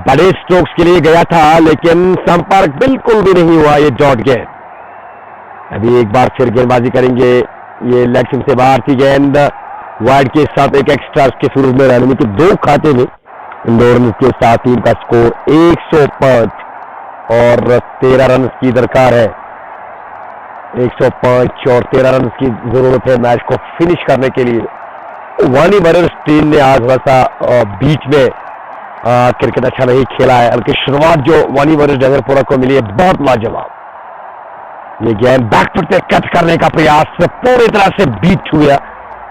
बड़े स्ट्रोक्स के लिए गया था, लेकिन संपर्क बिल्कुल भी नहीं हुआ ये डॉट गेंद। अभी एक बार फिर गेंदबाजी करेंगे, ये लेग स्टंप से बाहर थी गेंद, वाइड के साथ एक एक्स्ट्रा के सूरज में रहने के 2 खाते में इंदौर के साथ टीम का स्कोर 105 और 13 रन की दरकार है। 105 और 13 रन की जरूरत है मैच को फिनिश करने के लिए। वानी बरर्स टीम ने आज वैसा बीच में क्रिकेट अच्छा नहीं खेला है, बल्कि शुरुआत जो वानी वर्सेस डंगरपुरा को मिली है बहुत लाजवाब। ये गेंद बैकफुट पे कट करने का प्रयास पूरी तरह से बीट हुआ,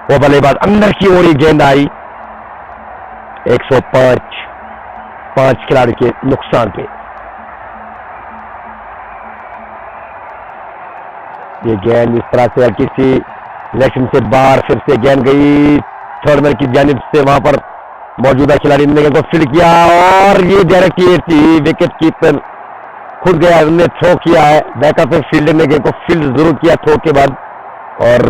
वो बल्लेबाज अंदर की ओर ही गेंद आई। 105 5 खिलाड़ी के नुकसान पे। ये गेंद इस तरह से हल्की सी इलेक्शन से बाहर फिर से गेंद गई थर्ड मैन की जानिब से, वहां पर मौजूदा खिलाड़ी ने गेंद को फील्ड किया, और ये डायरेक्ट ये थी, विकेट कीपर खुद गया, उन्होंने थ्रो किया है, बैकअप फील्डर ने गेंद को फील्ड जरूर किया थ्रो के बाद, और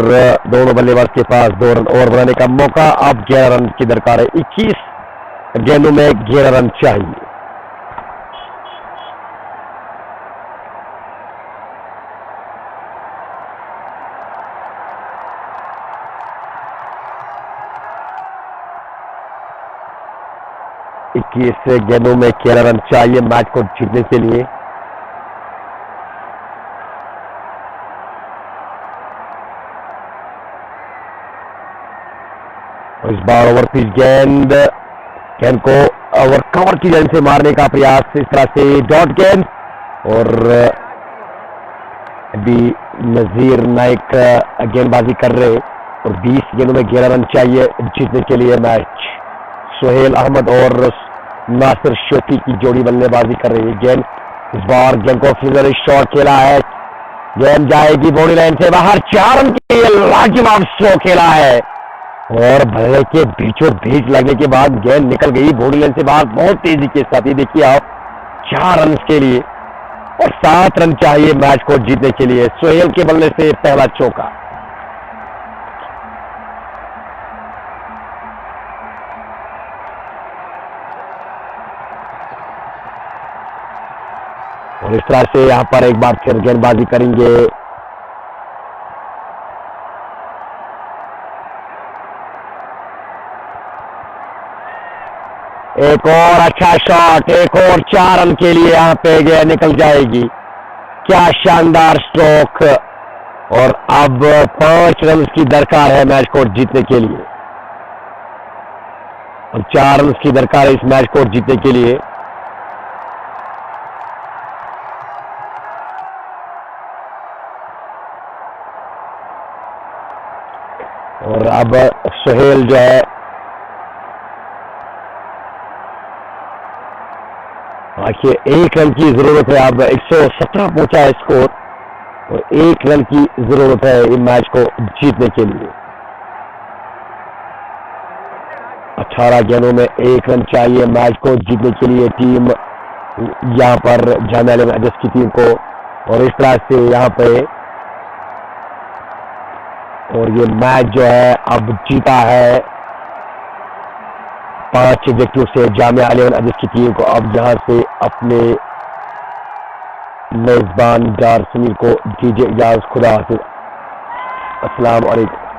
दोनों बल्लेबाज के पास 2 रन और बनाने का मौका। अब 11 रन की दरकार है, 21 गेंदों में 11 रन चाहिए। इक्कीस गेंदों में 11 रन चाहिए मैच को जीतने के लिए। इस बार ओवर पिच गेंद को ओवर कवर की गेंद से मारने का प्रयास, इस तरह से डॉट गेंद, और अभी नजीर नाइक गेंदबाजी कर रहे, और 20 गेंदों में 11 रन चाहिए जीतने के लिए मैच। सुहेल अहमद और नासिर शोकी की जोड़ी बल्लेबाजी कर रही है। गेंद इस बार गेंद को फिंगर शॉट खेला है, गेंद जाएगी बॉडी लाइन से बाहर, 4 रन के लिए लाजवाब शो खेला है और भले के बीचों बीच लगने के बाद गेंद निकल गई बॉडी लाइन से बाहर बहुत तेजी के साथ। ये देखिए आप, 4 रन के लिए और 7 रन चाहिए मैच को जीतने के लिए। सोहेल के बल्ले से पहला चौका। और इस तरह से यहां पर एक बार फिर गेंदबाजी करेंगे एक और अच्छा शॉट, एक और 4 रन के लिए यहां पे गेंद निकल जाएगी। क्या शानदार स्ट्रोक। और अब 5 रन की दरकार है मैच को जीतने के लिए और 4 रन की दरकार है इस मैच को जीतने के लिए। और अब सुहेल जो है देखिए 1 रन की जरूरत है। अब 117 पहुंचा है स्कोर और 1 रन की जरूरत है इस मैच को जीतने के लिए। 18 गेंदों में 1 रन चाहिए मैच को जीतने के लिए टीम यहां पर जामिया इलेवन अजस की टीम को। और इस तरह से यहां पे और ये मैच जो है अब जीता है 5 विकेटों से जामिया इलेवन अजस की टीम को। अब यहां से अपने मेजबान डार सुनील को दीजिए इजाजत। खुदा हाफिज। अस्सलाम वालेकुम।